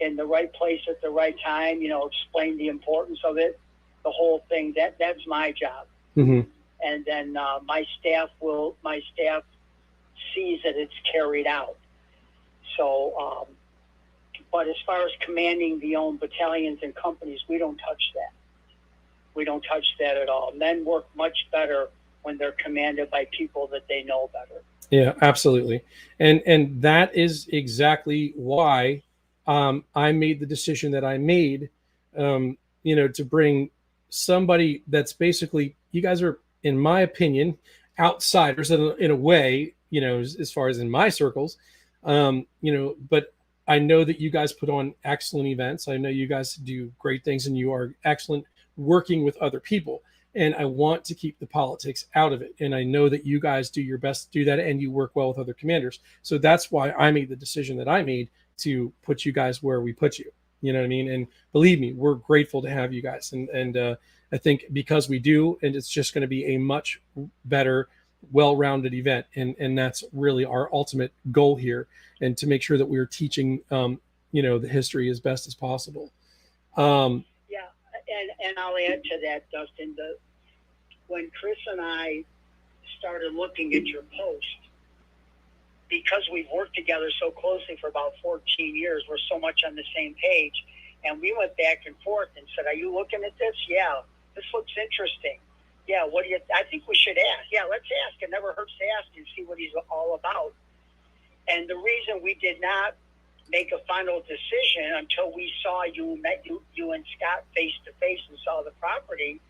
in the right place at the right time, explain the importance of it, the whole thing. That's my job. Mm-hmm. And then my staff sees that it's carried out. So, but as far as commanding the own battalions and companies, we don't touch that. We don't touch that at all. Men work much better when they're commanded by people that they know better. Yeah, absolutely. And that is exactly why I made the decision that I made, to bring somebody that's basically, you guys are, in my opinion, outsiders in a way, as far as in my circles, but I know that you guys put on excellent events. I know you guys do great things and you are excellent working with other people. And I want to keep the politics out of it. And I know that you guys do your best to do that and you work well with other commanders. So that's why I made the decision that I made to put you guys where we put you. You know what I mean? And believe me, we're grateful to have you guys. And I think because we do, and it's just going to be a much better, well-rounded event. And that's really our ultimate goal here. And to make sure that we're teaching, the history as best as possible. Yeah, and I'll add to that, Dustin. When Chris and I started looking at your post, because we've worked together so closely for about 14 years, we're so much on the same page. And we went back and forth and said, "Are you looking at this? Yeah, this looks interesting. Yeah, what do you? I think we should ask. Yeah, let's ask. It never hurts to ask and see what he's all about." And the reason we did not make a final decision until we saw met you and Scott face to face and saw the property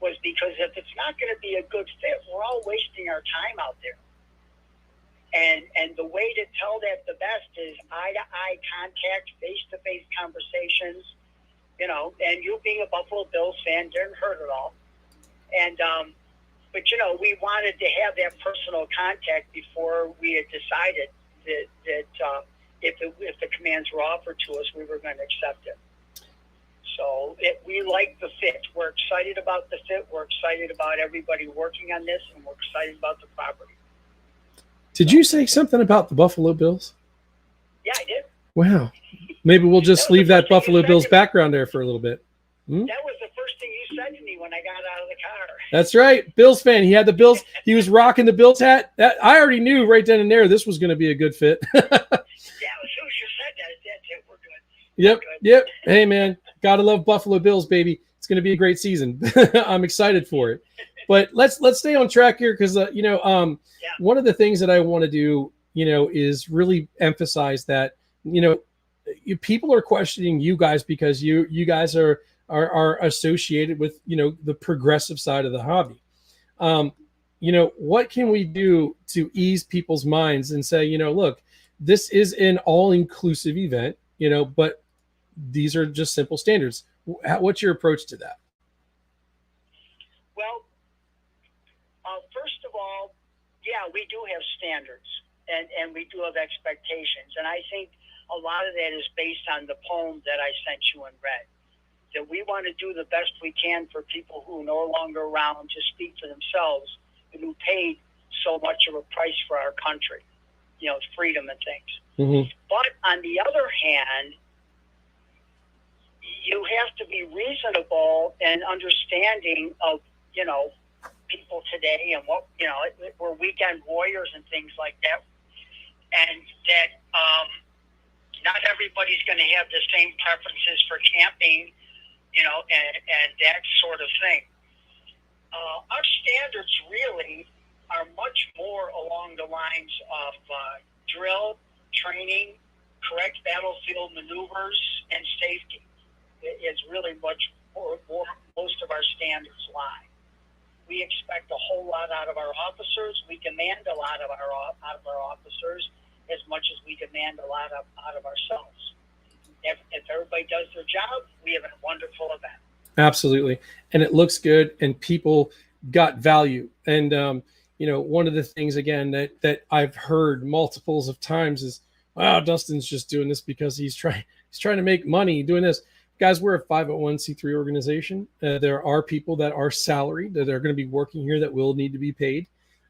was because if it's not going to be a good fit, we're all wasting our time out there. And the way to tell that the best is eye-to-eye contact, face-to-face conversations, and you being a Buffalo Bills fan didn't hurt at all. And, but, we wanted to have that personal contact before we had decided that if the commands were offered to us, we were going to accept it. So we like the fit. We're excited about the fit. We're excited about everybody working on this, and we're excited about the property. Did you say something about the Buffalo Bills? Yeah, I did. Wow. Maybe we'll just leave that Buffalo Bills background there for a little bit. That was the first thing you said to me when I got out of the car. That's right. Bills fan. He had the Bills. He was rocking the Bills hat. I already knew right then and there this was going to be a good fit. Yeah, as soon as you said that, that's it. We're good. Yep. Hey, man. Got to love Buffalo Bills, baby. It's going to be a great season. I'm excited for it. But let's stay on track here because, one of the things that I want to do, is really emphasize that, people are questioning you guys because you guys are associated with, the progressive side of the hobby. What can we do to ease people's minds and say, look, this is an all-inclusive event, but these are just simple standards. What's your approach to that? Well, first of all, yeah, we do have standards and we do have expectations. And I think a lot of that is based on the poem that I sent you and read. That we want to do the best we can for people who are no longer around to speak for themselves and who paid so much of a price for our country, freedom and things. Mm-hmm. But on the other hand, you have to be reasonable and understanding of, people today and what, we're weekend warriors and things like that. And that not everybody's going to have the same preferences for camping, and that sort of thing. Our standards really are much more along the lines of drill, training, correct battlefield maneuvers, and safety. It's really much more most of our standards lie. We expect a whole lot out of our officers. We demand a lot out of our officers as much as we demand a lot out of ourselves. If everybody does their job, we have a wonderful event. Absolutely. And it looks good and people got value. And, one of the things, again, that I've heard multiples of times is, wow, Dustin's just doing this because he's trying to make money doing this. Guys, we're a 501c3 organization. There are people that are salaried that are going to be working here that will need to be paid.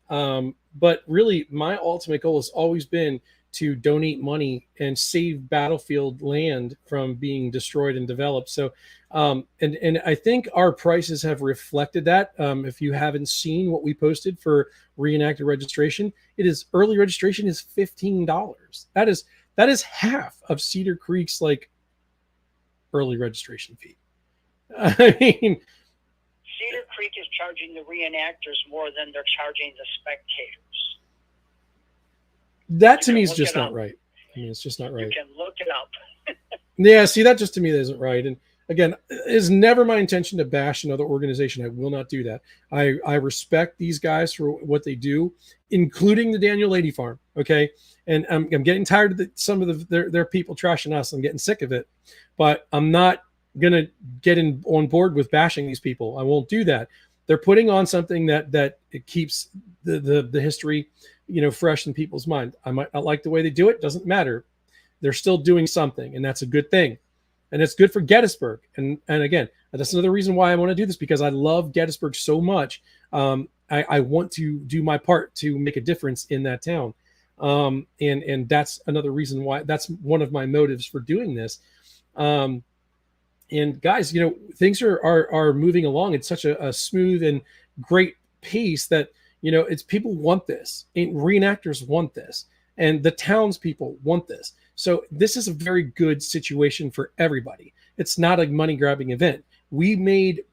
But really, my ultimate goal has always been to donate money and save battlefield land from being destroyed and developed. So, and I think our prices have reflected that. If you haven't seen what we posted for Re-enactor registration, early registration is $15. That is half of Cedar Creek's early registration fee. I mean, Cedar Creek is charging the reenactors more than they're charging the spectators. That to me is just not right. I mean, it's just not right. You can look it up. Yeah, see, that just to me isn't right. And again, it is never my intention to bash another organization. I will not do that. I respect these guys for what they do, including the Daniel Lady Farm. Okay, and I'm getting tired of some of their people trashing us. I'm getting sick of it, but I'm not gonna get on board with bashing these people. I won't do that. They're putting on something that it keeps the history, fresh in people's mind. I might not like the way they do it. Doesn't matter. They're still doing something, and that's a good thing. And it's good for Gettysburg. And again, that's another reason why I want to do this, because I love Gettysburg so much. I want to do my part to make a difference in that town. And that's another reason why, that's one of my motives for doing this. And guys, things are moving along at such a smooth and great pace that, it's people want this, and reenactors want this, and the townspeople want this. So this is a very good situation for everybody. It's not a money grabbing event. We made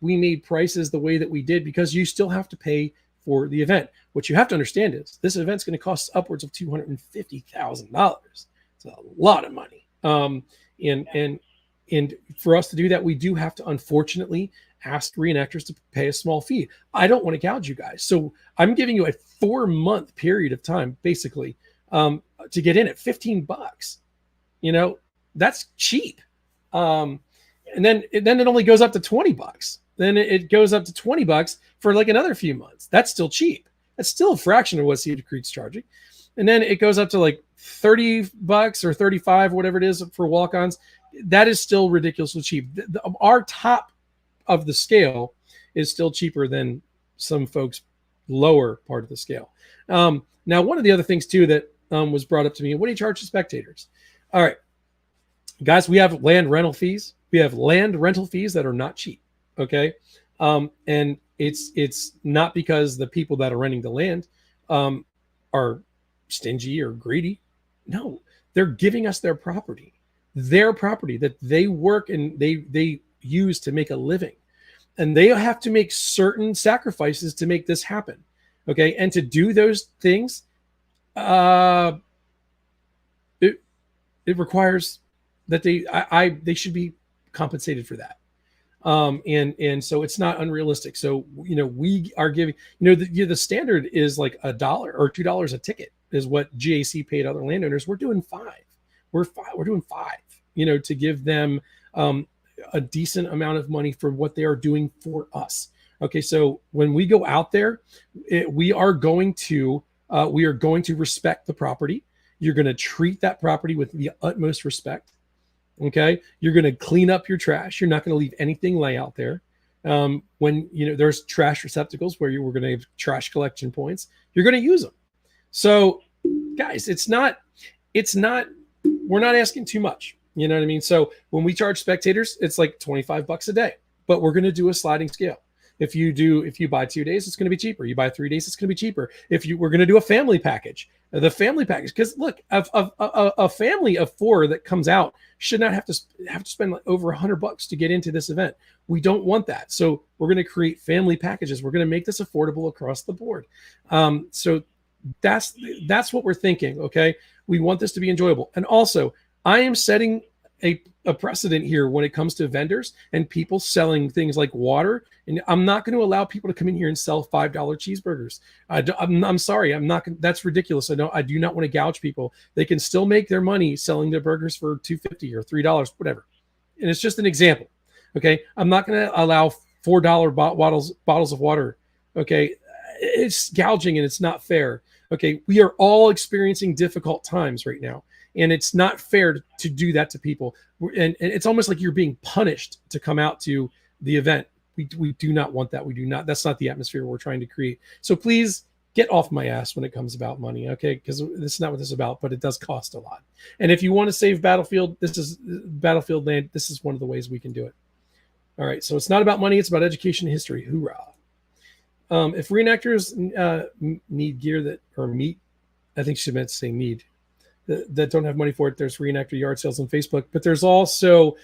prices the way that we did because you still have to pay for the event. What you have to understand is this event's going to cost upwards of $250,000. It's a lot of money. And for us to do that, we do have to, unfortunately, ask reenactors to pay a small fee. I don't want to gouge you guys. So I'm giving you a 4-month period of time, basically, to get in at $15. That's cheap. And then it only goes up to $20. Then it goes up to $20 for like another few months. That's still cheap. That's still a fraction of what Cedar Creek's charging. And then it goes up to like $30 or $35, whatever it is for walk-ons. That is still ridiculously cheap. Our top of the scale is still cheaper than some folks' lower part of the scale. Now, one of the other things too that was brought up to me, what do you charge the spectators? All right, guys, we have land rental fees. We have land rental fees that are not cheap. Okay. And it's not because the people that are renting the land are stingy or greedy. No, they're giving us their property that they work and they use to make a living. And they have to make certain sacrifices to make this happen. Okay. And to do those things, it requires that they should be compensated for that. And so it's not unrealistic. So, we are giving, the standard is like $1 or $2 a ticket is what GAC paid other landowners. We're doing $5. We're doing $5, to give them a decent amount of money for what they are doing for us. Okay. So when we go out there, we are going to respect the property. You're going to treat that property with the utmost respect. Okay. You're going to clean up your trash. You're not going to leave anything lay out there. When, there's trash receptacles where we're going to have trash collection points, you're going to use them. So guys, we're not asking too much. You know what I mean? So when we charge spectators, it's like $25 a day, but we're going to do a sliding scale. If you buy 2 days, it's going to be cheaper. You buy 3 days, it's going to be cheaper. We're going to do a family package, because look, a family of 4 that comes out should not have to spend like over $100 to get into this event. We don't want that. So we're going to create family packages. We're going to make this affordable across the board. So that's what we're thinking. Okay. We want this to be enjoyable. And also I am setting a precedent here when it comes to vendors and people selling things like water. And I'm not going to allow people to come in here and sell $5 cheeseburgers. I'm sorry. I'm not. That's ridiculous. I do not want to gouge people. They can still make their money selling their burgers for $2.50 or $3, whatever. And it's just an example. Okay. I'm not going to allow $4 bottles of water. Okay. It's gouging and it's not fair. Okay. We are all experiencing difficult times right now. And it's not fair to do that to people. And it's almost like you're being punished to come out to the event. We do not want that. We do not. That's not the atmosphere we're trying to create. So please get off my ass when it comes about money, okay? Because this is not what this is about, but it does cost a lot. And if you want to save Battlefield, this is Battlefield land. This is one of the ways we can do it. All right. So it's not about money. It's about education and history. Hoorah. If reenactors need gear I think she meant to say need, that don't have money for it, there's reenactor yard sales on Facebook. But there's also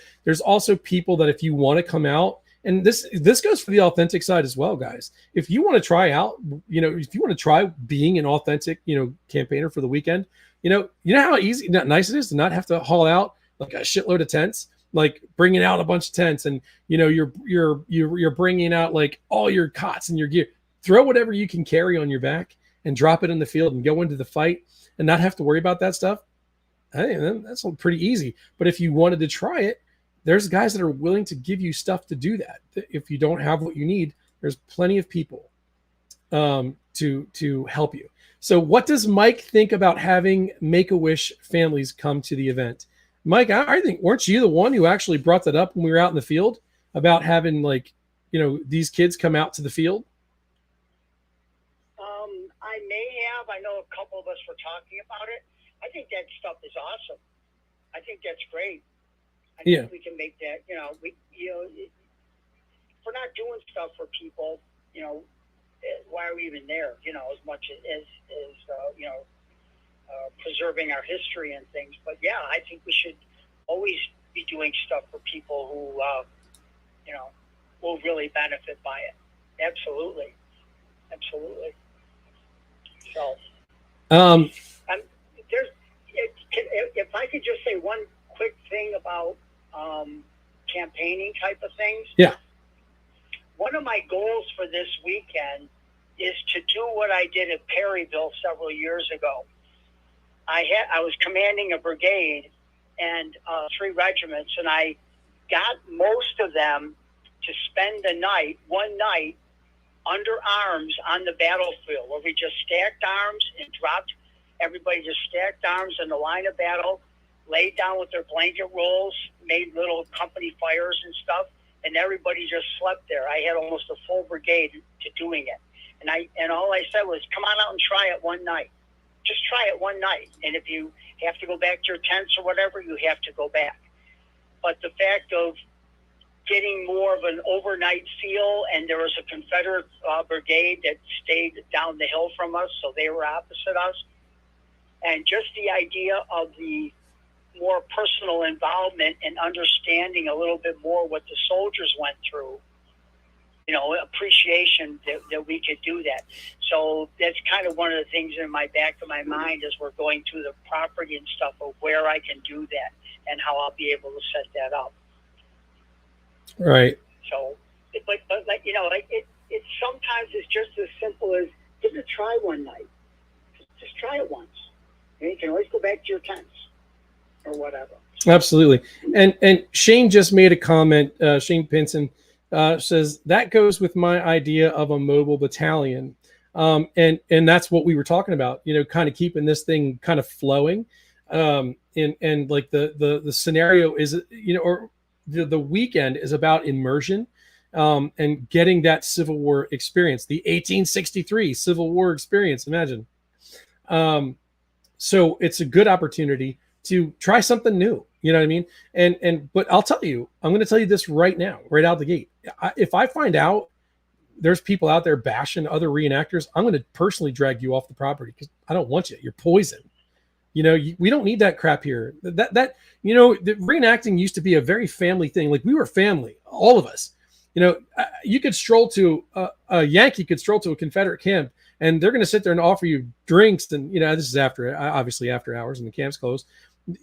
people that if you want to come out, and this goes for the authentic side as well, guys. If you want to try out, if you want to try being an authentic, campaigner for the weekend, you know how easy, nice it is to not have to haul out like a shitload of tents, like bringing out a bunch of tents, and you're bringing out like all your cots and your gear. Throw whatever you can carry on your back and drop it in the field and go into the fight and not have to worry about that stuff. I think that's pretty easy. But if you wanted to try it, there's guys that are willing to give you stuff to do that. If you don't have what you need, there's plenty of people to help you. So what does Mike think about having Make-A-Wish families come to the event? Mike, I think, weren't you the one who actually brought that up when we were out in the field about having these kids come out to the field? I may have. I know a couple of us were talking about it. I think that stuff is awesome. I think that's great. I Yeah. think we can make that, if we're not doing stuff for people, why are we even there? As much as preserving our history and things. But yeah, I think we should always be doing stuff for people who, will really benefit by it. Absolutely. So, if I could just say one quick thing about campaigning type of things. Yeah. One of my goals for this weekend is to do what I did at Perryville several years ago. I was commanding a brigade and 3 regiments, and I got most of them to spend one night under arms on the battlefield, where we just stacked arms and dropped. Everybody just stacked arms in the line of battle, laid down with their blanket rolls, made little company fires and stuff, and everybody just slept there. I had almost a full brigade to doing it. And all I said was, come on out and try it one night. Just try it one night. And if you have to go back to your tents or whatever, you have to go back. But the fact of getting more of an overnight feel, and there was a Confederate brigade that stayed down the hill from us, so they were opposite us. And just the idea of the more personal involvement and understanding a little bit more what the soldiers went through, appreciation that we could do that. So that's kind of one of the things in my back of my mind as we're going through the property and stuff of where I can do that and how I'll be able to set that up. Right. So, but it sometimes it's just as simple as give it a try one night. Just try it once. And you can always go back to your tents or whatever. Absolutely. And Shane just made a comment. Shane Pinson says that goes with my idea of a mobile battalion. And that's what we were talking about, kind of keeping this thing kind of flowing. And like the scenario is, or the weekend is about immersion, and getting that Civil War experience, the 1863 Civil War experience. Imagine. So it's a good opportunity to try something new. You know what I mean? But I'll tell you, I'm going to tell you this right now, right out the gate. If I find out there's people out there bashing other reenactors, I'm going to personally drag you off the property because I don't want you. You're poison. We don't need that crap here. The reenacting used to be a very family thing. Like we were family, all of us. You could stroll to a Yankee could stroll to a Confederate camp, and they're going to sit there and offer you drinks. And this is obviously after hours and the camp's closed.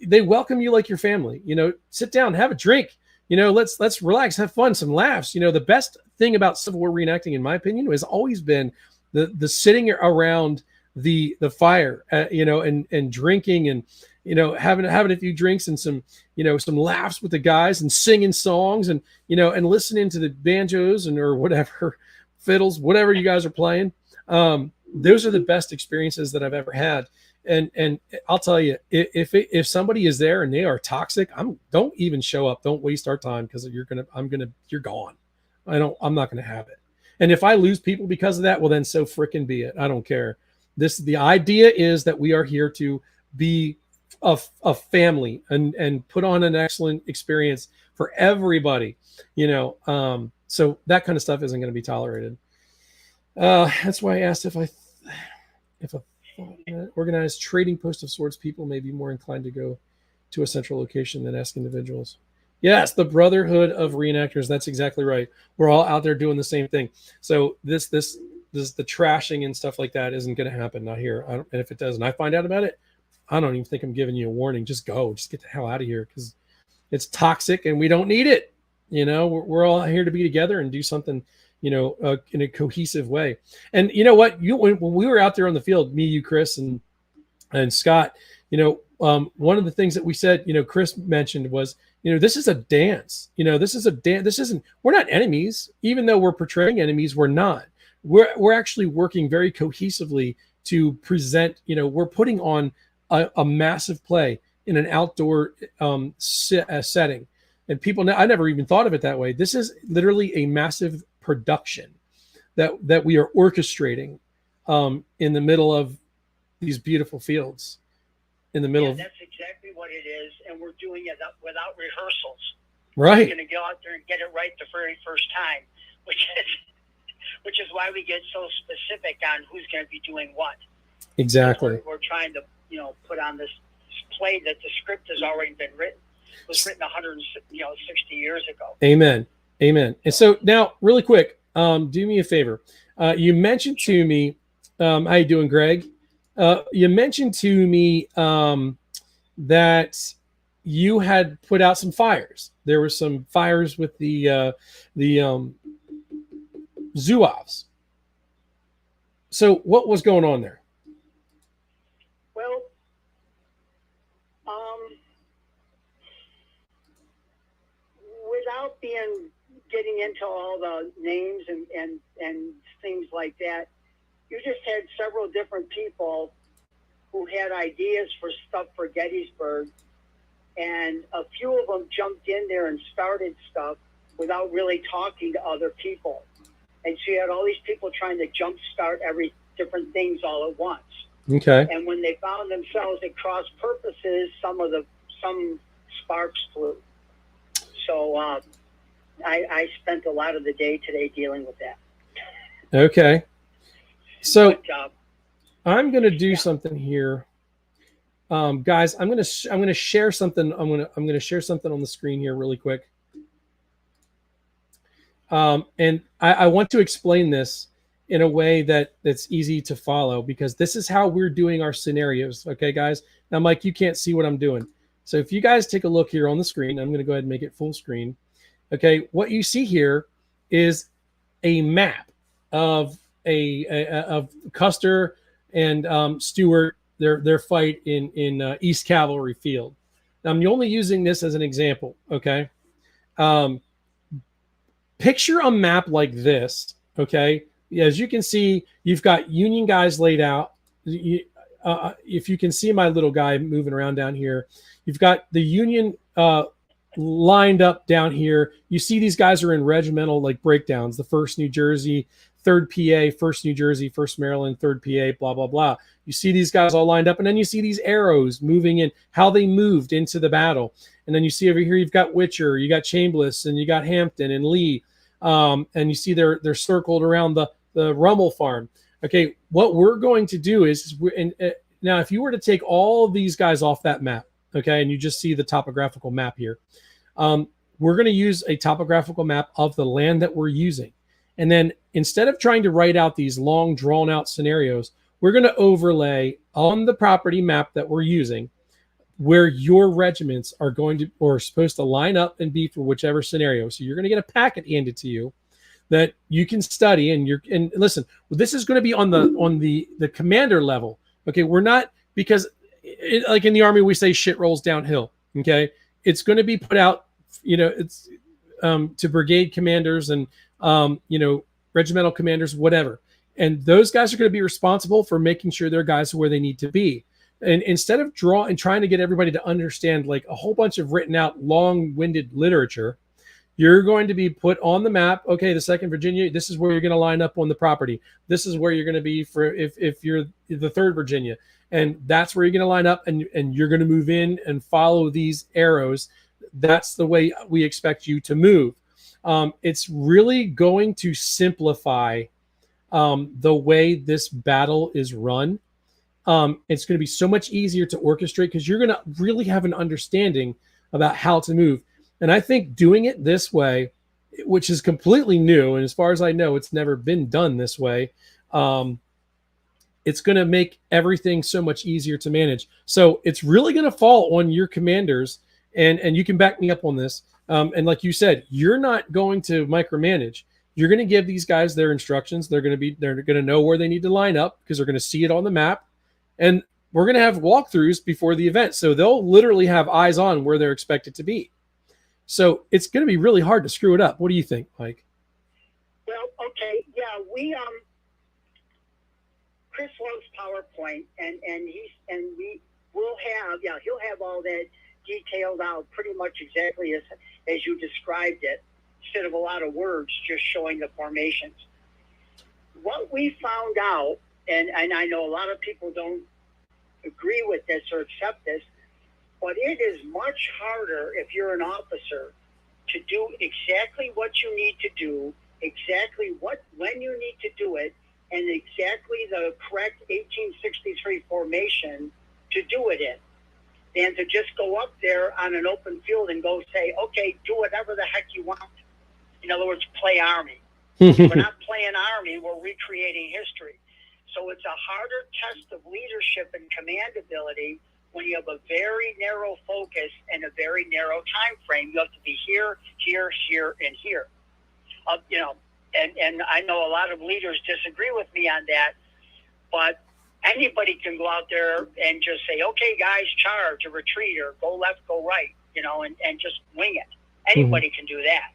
They welcome you like your family. Sit down, have a drink. Let's relax, have fun, some laughs. The best thing about Civil War reenacting, in my opinion, has always been the sitting around the fire, and drinking and having a few drinks and some laughs with the guys and singing songs and and listening to the banjos or whatever, fiddles, whatever you guys are playing. Those are the best experiences that I've ever had. And I'll tell you, if somebody is there and they are toxic, don't even show up. Don't waste our time because you're gone. I'm not gonna have it. And if I lose people because of that, well then so frickin' be it. I don't care. The idea is that we are here to be a family and put on an excellent experience for everybody. So that kind of stuff isn't going to be tolerated. That's why I asked if a organized trading post of swords people may be more inclined to go to a central location than ask individuals. Yes, the brotherhood of reenactors. That's exactly right. We're all out there doing the same thing. So this the trashing and stuff like that isn't going to happen. Not here. And if it does, and I find out about it, I don't even think I'm giving you a warning. Just go. Just get the hell out of here because it's toxic and we don't need it. We're all here to be together and do something, in a cohesive way. And you know what? When we were out there on the field, me, you, Chris, and Scott, one of the things that we said, Chris mentioned was, this is a dance. This is a dance. We're not enemies, even though we're portraying enemies. We're not. We're actually working very cohesively to present. We're putting on a massive play in an outdoor setting, and I never even thought of it that way. This is literally a massive production that we are orchestrating in the middle of these beautiful fields in the middle Yeah, of. that's exactly what it is, and we're doing it without rehearsals. Right. We're going to go out there and get it right the very first time, which is why we get so specific on who's going to be doing what. Exactly. We're trying to, put on this play that the script has already been written. It was written 160 years ago. Amen. Amen. And so now, really quick, do me a favor. You mentioned to me, how you doing, Greg? You mentioned to me that you had put out some fires. There were some fires with the Zouaves. So what was going on there? Well, without getting into all the names and things like that, you just had several different people who had ideas for stuff for Gettysburg, and a few of them jumped in there and started stuff without really talking to other people. And so you had all these people trying to jumpstart every different things all at once. Okay. And when they found themselves at cross purposes, some sparks flew. So I spent a lot of the day today dealing with that. Okay. So But, I'm going to do something here. Guys, I'm going to share something. I'm going to share something on the screen here really quick. And I want to explain this in a way that's easy to follow, because this is how we're doing our scenarios. Okay, guys. Now, Mike, you can't see what I'm doing. So if you guys take a look here on the screen, I'm going to go ahead and make it full screen. Okay. What you see here is a map of of Custer and Stewart, their fight in East Cavalry Field. Now, I'm only using this as an example. Okay. Picture a map like this. Okay. As you can see, you've got Union guys laid out. If you can see my little guy moving around down here, you've got the Union lined up down here. You see these guys are in regimental like breakdowns. The 1st New Jersey, 3rd PA, 1st New Jersey, 1st Maryland, 3rd PA, blah, blah, blah. You see these guys all lined up, and then you see these arrows moving in, how they moved into the battle. And then you see over here, you've got Witcher, you got Chambliss, and you got Hampton and Lee. And you see they're circled around the Rummel farm. Okay, what we're going to do is now if you were to take all of these guys off that map, okay, and you just see the topographical map here, we're going to use a topographical map of the land that we're using. And then instead of trying to write out these long drawn out scenarios, we're going to overlay on the property map that we're using where your regiments are going to or are supposed to line up and be for whichever scenario. So you're going to get a packet handed to you that you can study, and listen, this is going to be on the commander level. Okay, we're not, because like in the Army we say shit rolls downhill. Okay, it's going to be put out, it's to brigade commanders and regimental commanders, whatever, and those guys are going to be responsible for making sure their guys are where they need to be. And instead of trying to get everybody to understand like a whole bunch of written out long-winded literature, you're going to be put on the map. Okay, the 2nd Virginia, this is where you're going to line up on the property. This is where you're going to be for if you're the 3rd Virginia. And that's where you're going to line up, and you're going to move in and follow these arrows. That's the way we expect you to move. It's really going to simplify the way this battle is run. It's going to be so much easier to orchestrate because you're going to really have an understanding about how to move. And I think doing it this way, which is completely new, and as far as I know, it's never been done this way, it's going to make everything so much easier to manage. So it's really going to fall on your commanders, and you can back me up on this. And like you said, you're not going to micromanage. You're going to give these guys their instructions. They're going to know where they need to line up because they're going to see it on the map. And we're going to have walkthroughs before the event. So they'll literally have eyes on where they're expected to be. So it's going to be really hard to screw it up. What do you think, Mike? Well, okay. Yeah, Chris loves PowerPoint, and he'll have all that detailed out pretty much exactly as you described it, instead of a lot of words just showing the formations. What we found out, and I know a lot of people don't agree with this or accept this, but it is much harder if you're an officer to do exactly what you need to do, exactly when you need to do it, and exactly the correct 1863 formation to do it in, than to just go up there on an open field and go say, okay, do whatever the heck you want. In other words, play Army. We're not playing Army, we're recreating history. So it's a harder test of leadership and command ability when you have a very narrow focus and a very narrow time frame. You have to be here, here, here, and here. And I know a lot of leaders disagree with me on that, but anybody can go out there and just say, okay, guys, charge or retreat or go left, go right, and just wing it. Anybody can do that.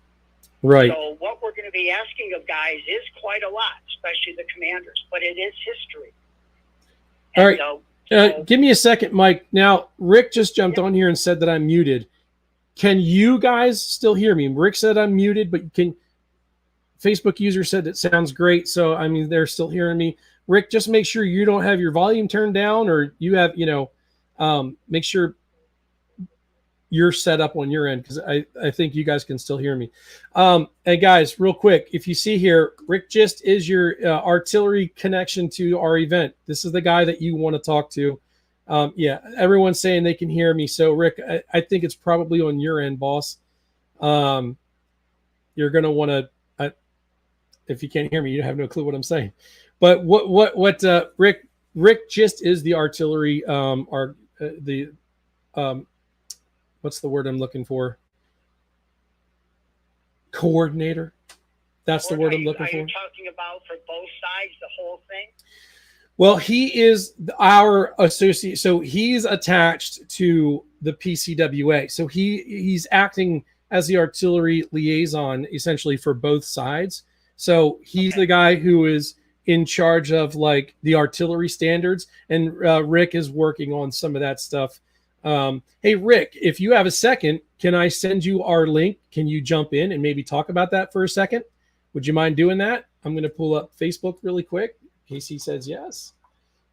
Right. So what we're going to be asking of guys is quite a lot, especially the commanders, but it is history. All right. Give me a second, Mike. Now, Rick just jumped on here and said that I'm muted. Can you guys still hear me? Rick said I'm muted, but Facebook user said it sounds great. So, I mean, they're still hearing me. Rick, just make sure you don't have your volume turned down, or you have, make sure you're set up on your end, because I think you guys can still hear me. And guys, real quick, if you see here, Rick Gist is your artillery connection to our event. This is the guy that you want to talk to. Yeah, everyone's saying they can hear me. So Rick, I think it's probably on your end, boss. You're going to want to, if you can't hear me, you have no clue what I'm saying. But what Rick Gist is the artillery, what's the word I'm looking for? Coordinator. That's the word I'm looking for. Are you talking about for both sides, the whole thing? Well, he is our associate. So he's attached to the PCWA. So he's acting as the artillery liaison essentially for both sides. So he's the guy who is in charge of like the artillery standards, and Rick is working on some of that stuff. Hey, Rick, if you have a second, can I send you our link? Can you jump in and maybe talk about that for a second? Would you mind doing that? I'm going to pull up Facebook really quick. Casey says yes.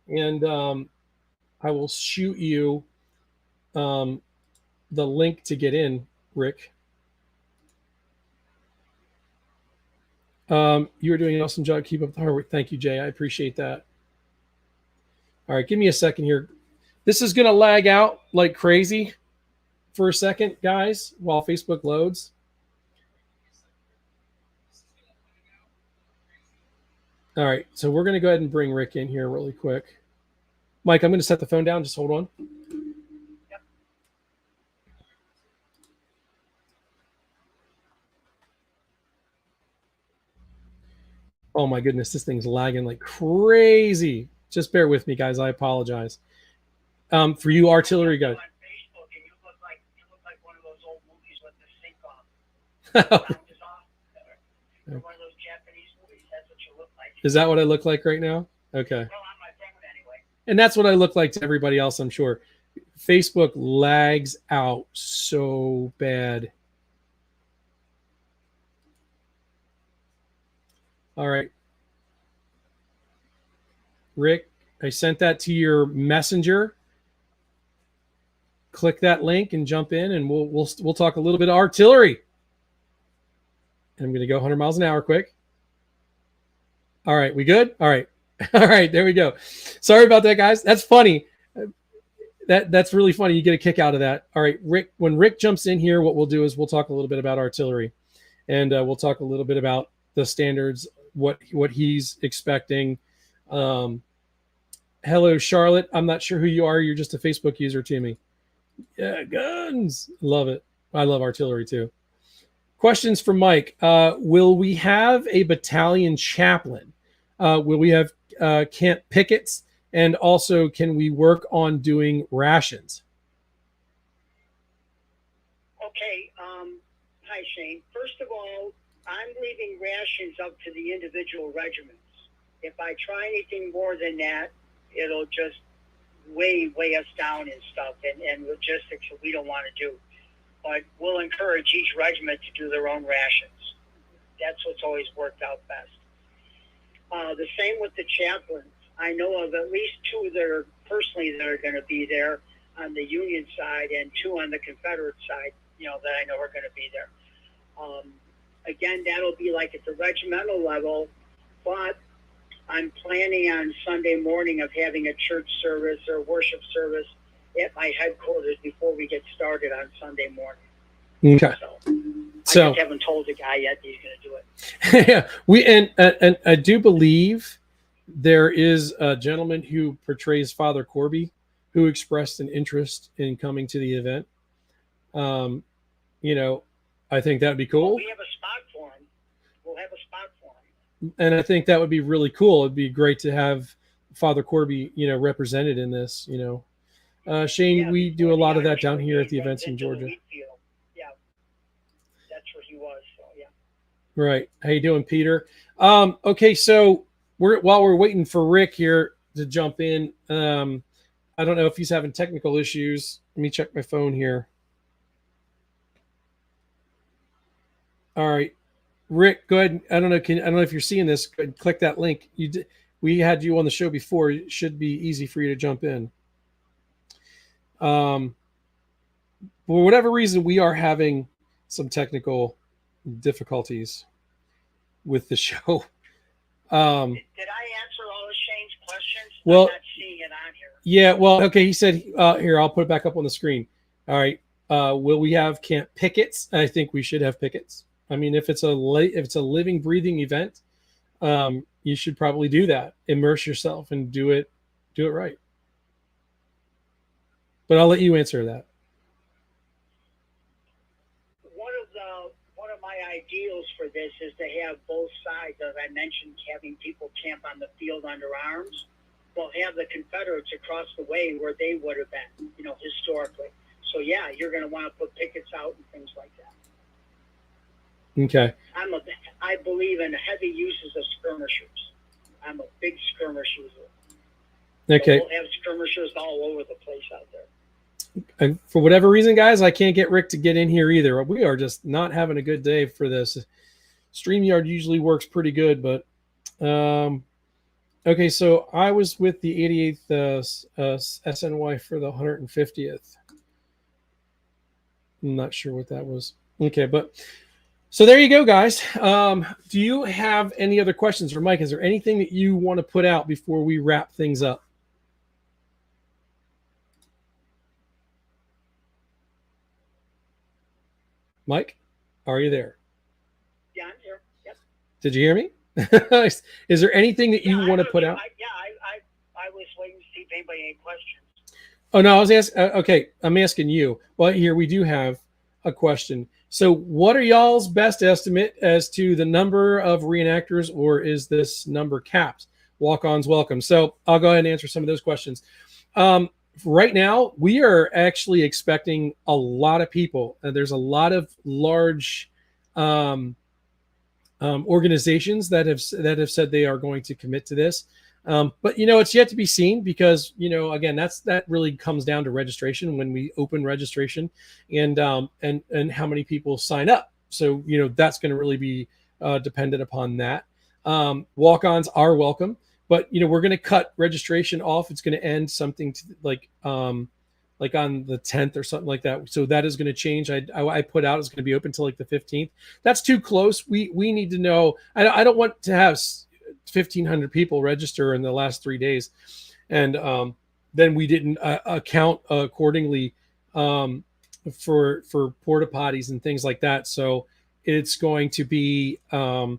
And I will shoot you the link to get in, Rick. You're doing an awesome job. Keep up the hard work. Thank you, Jay. I appreciate that. All right, give me a second here. This is going to lag out like crazy for a second, guys, while Facebook loads. All right, so we're going to go ahead and bring Rick in here really quick. Mike, I'm going to set the phone down. Just hold on. Yep. Oh, my goodness, this thing's lagging like crazy. Just bear with me, guys. I apologize. For you artillery guys. On Facebook, and you look like one of those old movies with the sink off. One of those Japanese movies. That's what you look like. Is that what I look like right now? Okay. Well, on my phone anyway. And that's what I look like to everybody else, I'm sure. Facebook lags out so bad. All right. Rick, I sent that to your messenger. Click that link and jump in, and we'll talk a little bit of artillery. And I'm going to go 100 miles an hour quick. All right, we good? All right. All right, there we go. Sorry about that, guys. That's funny. That's really funny. You get a kick out of that. All right, Rick. When Rick jumps in here, what we'll do is we'll talk a little bit about artillery, and we'll talk a little bit about the standards, what he's expecting. Hello, Charlotte. I'm not sure who you are. You're just a Facebook user to me. Yeah, guns. Love it. I love artillery too. Questions for Mike. Will we have a battalion chaplain? Will we have camp pickets? And also, can we work on doing rations? Okay. Hi, Shane. First of all, I'm leaving rations up to the individual regiments. If I try anything more than that, it'll just weigh us down and stuff, and logistics that we don't want to do. But we'll encourage each regiment to do their own rations. That's what's always worked out best. The same with the chaplains. I know of at least two that are personally that are going to be there on the Union side, and 2 on the Confederate side, that I know are going to be there. Again, that'll be like at the regimental level, but I'm planning on Sunday morning of having a church service or worship service at my headquarters before we get started on Sunday morning. Okay. So I just haven't told the guy yet that he's going to do it. Yeah, and I do believe there is a gentleman who portrays Father Corby who expressed an interest in coming to the event. I think that'd be cool. Well, we have a spot for him. We'll have a spot for him. And I think that would be really cool. It'd be great to have Father Corby, represented in this, Shane, we do a lot of that down here at the events in Georgia. Yeah, that's where he was. So yeah. Right. How you doing, Peter? Okay, so while we're waiting for Rick here to jump in, I don't know if he's having technical issues. Let me check my phone here. All right, Rick, go ahead. I don't know if you're seeing this. Go ahead, click that link. We had you on the show before. It should be easy for you to jump in. For whatever reason, we are having some technical difficulties with the show. Did I answer all of Shane's questions? Well, I'm not seeing it on here. Yeah, well, okay. He said, here, I'll put it back up on the screen. All right. Will we have camp pickets? I think we should have pickets. I mean, if it's a living, breathing event, you should probably do that. Immerse yourself and do it right. But I'll let you answer that. One of my ideals for this is to have both sides. As I mentioned, having people camp on the field under arms. We'll have the Confederates across the way where they would have been, historically. So yeah, you're going to want to put pickets out and things like that. Okay. I believe in heavy uses of skirmishers. I'm a big skirmish user. Okay. So we'll have skirmishers all over the place out there. And for whatever reason, guys, I can't get Rick to get in here either. We are just not having a good day for this. StreamYard usually works pretty good, but okay, so I was with the 88th SNY for the 150th. I'm not sure what that was. Okay, but so there you go, guys. Do you have any other questions? Or Mike, is there anything that you want to put out before we wrap things up? Mike, are you there? Yeah, I'm here. Yep. Did you hear me? Is there anything that you want to put out? I was waiting to see if anybody had any questions. Oh, no, I was asking. Okay, I'm asking you. Well, here we do have a question. So what are y'all's best estimate as to the number of reenactors, or is this number capped? Walk-ons welcome. So I'll go ahead and answer some of those questions. Right now, we are actually expecting a lot of people. There's a lot of large organizations that have said they are going to commit to this. But it's yet to be seen because again, that really comes down to registration when we open registration and how many people sign up. So that's going to really be dependent upon that. Walk-ons are welcome, but we're going to cut registration off. It's going to end something to like on the 10th or something like that. So that is going to change. I put out it's going to be open till like the 15th. That's too close. We need to know. I don't want to have 1,500 people register in the last 3 days, and then we didn't account accordingly for porta potties and things like that. So it's going to be we're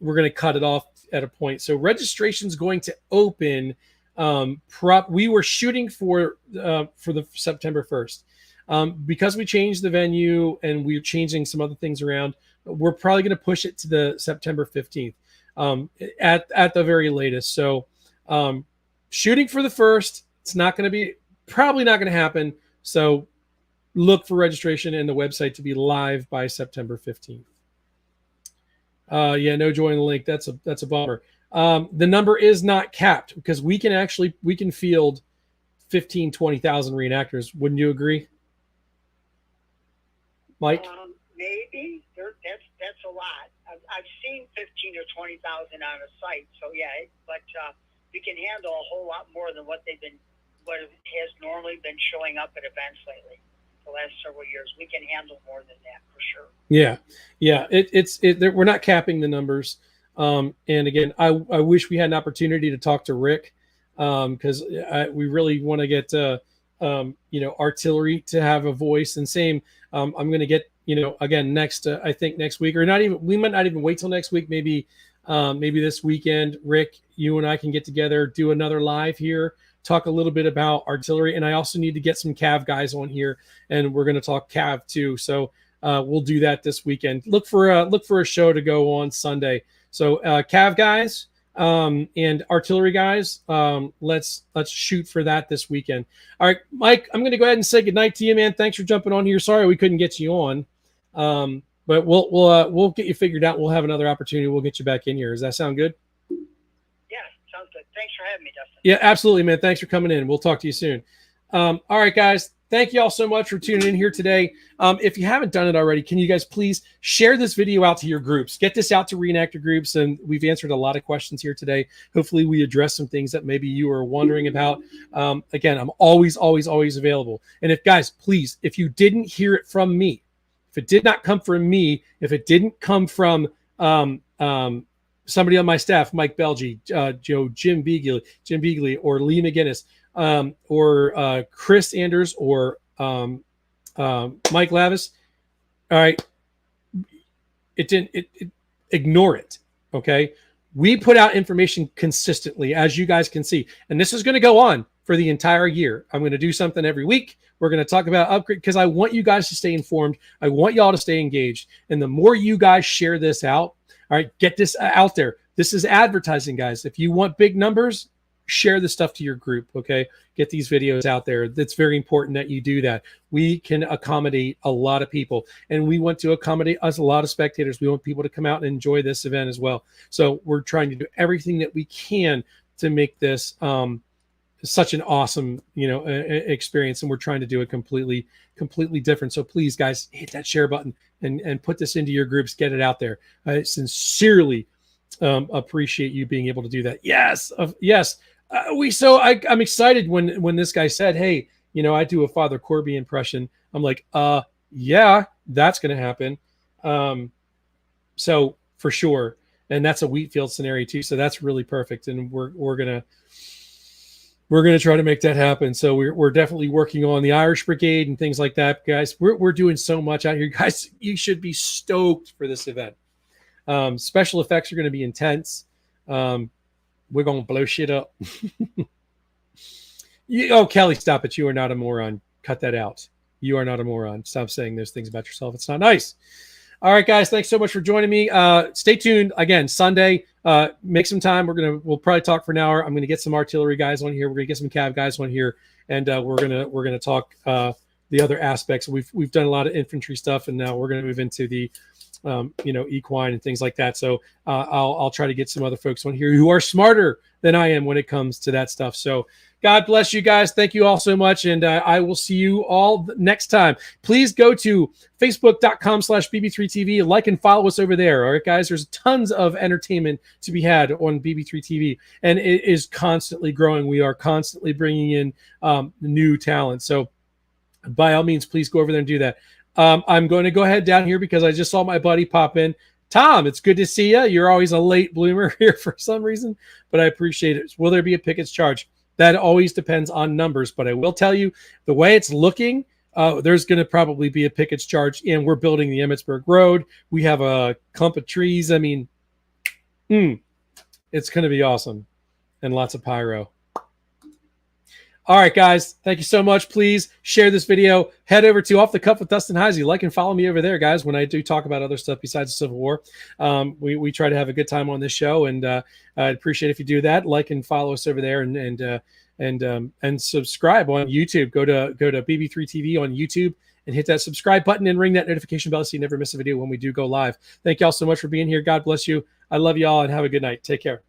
going to cut it off at a point. So registration is going to open. We were shooting for the September 1st because we changed the venue and we're changing some other things around. We're probably going to push it to the September 15th. At the very latest. So shooting for the 1st, it's probably not going to happen. So look for registration and the website to be live by September 15th. Yeah, no join the link. That's a bummer. The number is not capped because we can field 15, 20,000 reenactors. Wouldn't you agree, Mike? Maybe that's a lot. I've seen 15 or 20,000 on a site, so yeah. But we can handle a whole lot more than what they've been what has normally been showing up at events lately the last several years. We can handle more than that for sure. Yeah. We're not capping the numbers. And again, I wish we had an opportunity to talk to Rick, because we really want to get artillery to have a voice. And same, I'm going to get again I think next week, or not even, we might not even wait till next week. Maybe this weekend, Rick, you and I can get together, do another live here, talk a little bit about artillery. And I also need to get some Cav guys on here, and we're going to talk Cav too. So we'll do that this weekend. Look for a show to go on Sunday. So Cav guys and artillery guys, let's shoot for that this weekend. All right, Mike, I'm going to go ahead and say goodnight to you, man. Thanks for jumping on here. Sorry we couldn't get you on, but we'll get you figured out. We'll have another opportunity. We'll get you back in here. Does that sound good? Yeah, sounds good. Thanks for having me, Dustin. Yeah, absolutely, man. Thanks for coming in. We'll talk to you soon. All right, guys. Thank you all so much for tuning in here today. If you haven't done it already, can you guys please share this video out to your groups? Get this out to reenactor groups, and we've answered a lot of questions here today. Hopefully we address some things that maybe you are wondering about. Again, I'm always available. And if guys, please, if you didn't hear it from me, if it did not come from me, if it didn't come from somebody on my staff, Mike Belgie, Jim Beagley, or Lee McGinnis, or Chris Anders, or Mike Lavis. All right. Ignore it. Okay. We put out information consistently, as you guys can see, and this is going to go on for the entire year. I'm going to do something every week. We're going to talk about upgrade, because I want you guys to stay informed. I want y'all to stay engaged. And the more you guys share this out, all right, get this out there. This is advertising, guys. If you want big numbers, share the stuff to your group. Okay. Get these videos out there. It's very important that you do that. We can accommodate a lot of people, and we want to accommodate us, a lot of spectators. We want people to come out and enjoy this event as well. So we're trying to do everything that we can to make this such an awesome, experience. And we're trying to do it completely different. So please, guys, hit that share button and put this into your groups. Get it out there. I sincerely appreciate you being able to do that. Yes. Yes. I'm excited when this guy said, hey, I do a Father Corby impression. I'm like, yeah, that's going to happen. So for sure. And that's a Wheatfield scenario too. So that's really perfect. And we're going to try to make that happen. So we're definitely working on the Irish Brigade and things like that, guys. We're doing so much out here, guys. You should be stoked for this event. Special effects are going to be intense. We're going to blow shit up. Kelly, stop it. You are not a moron. Cut that out. You are not a moron. Stop saying those things about yourself. It's not nice. All right, guys. Thanks so much for joining me. Stay tuned. Again, Sunday, make some time. We'll probably talk for an hour. I'm going to get some artillery guys on here. We're going to get some Cav guys on here, and we're going to talk the other aspects. We've done a lot of infantry stuff, and now we're going to move into the equine and things like that. So I'll try to get some other folks on here who are smarter than I am when it comes to that stuff. So God bless you guys. Thank you all so much. And I will see you all next time. Please go to facebook.com/BB3TV. Like and follow us over there. All right, guys, there's tons of entertainment to be had on BB3 TV, and it is constantly growing. We are constantly bringing in new talent. So by all means, please go over there and do that. I'm going to go ahead down here because I just saw my buddy pop in. Tom, it's good to see you. You're always a late bloomer here for some reason, but I appreciate it. Will there be a pickets charge? That always depends on numbers, but I will tell you the way it's looking, there's going to probably be a pickets charge, and we're building the Emmitsburg Road. We have a clump of trees. I mean, it's going to be awesome, and lots of pyro. All right, guys, thank you so much. Please share this video. Head over to Off the Cuff with Dustin Heisey. Like and follow me over there, guys, when I do talk about other stuff besides the Civil War. We try to have a good time on this show, and I'd appreciate if you do that. Like and follow us over there, and subscribe on YouTube. Go to BB3 TV on YouTube and hit that subscribe button and ring that notification bell so you never miss a video when we do go live. Thank y'all so much for being here. God bless you. I love y'all, and have a good night. Take care.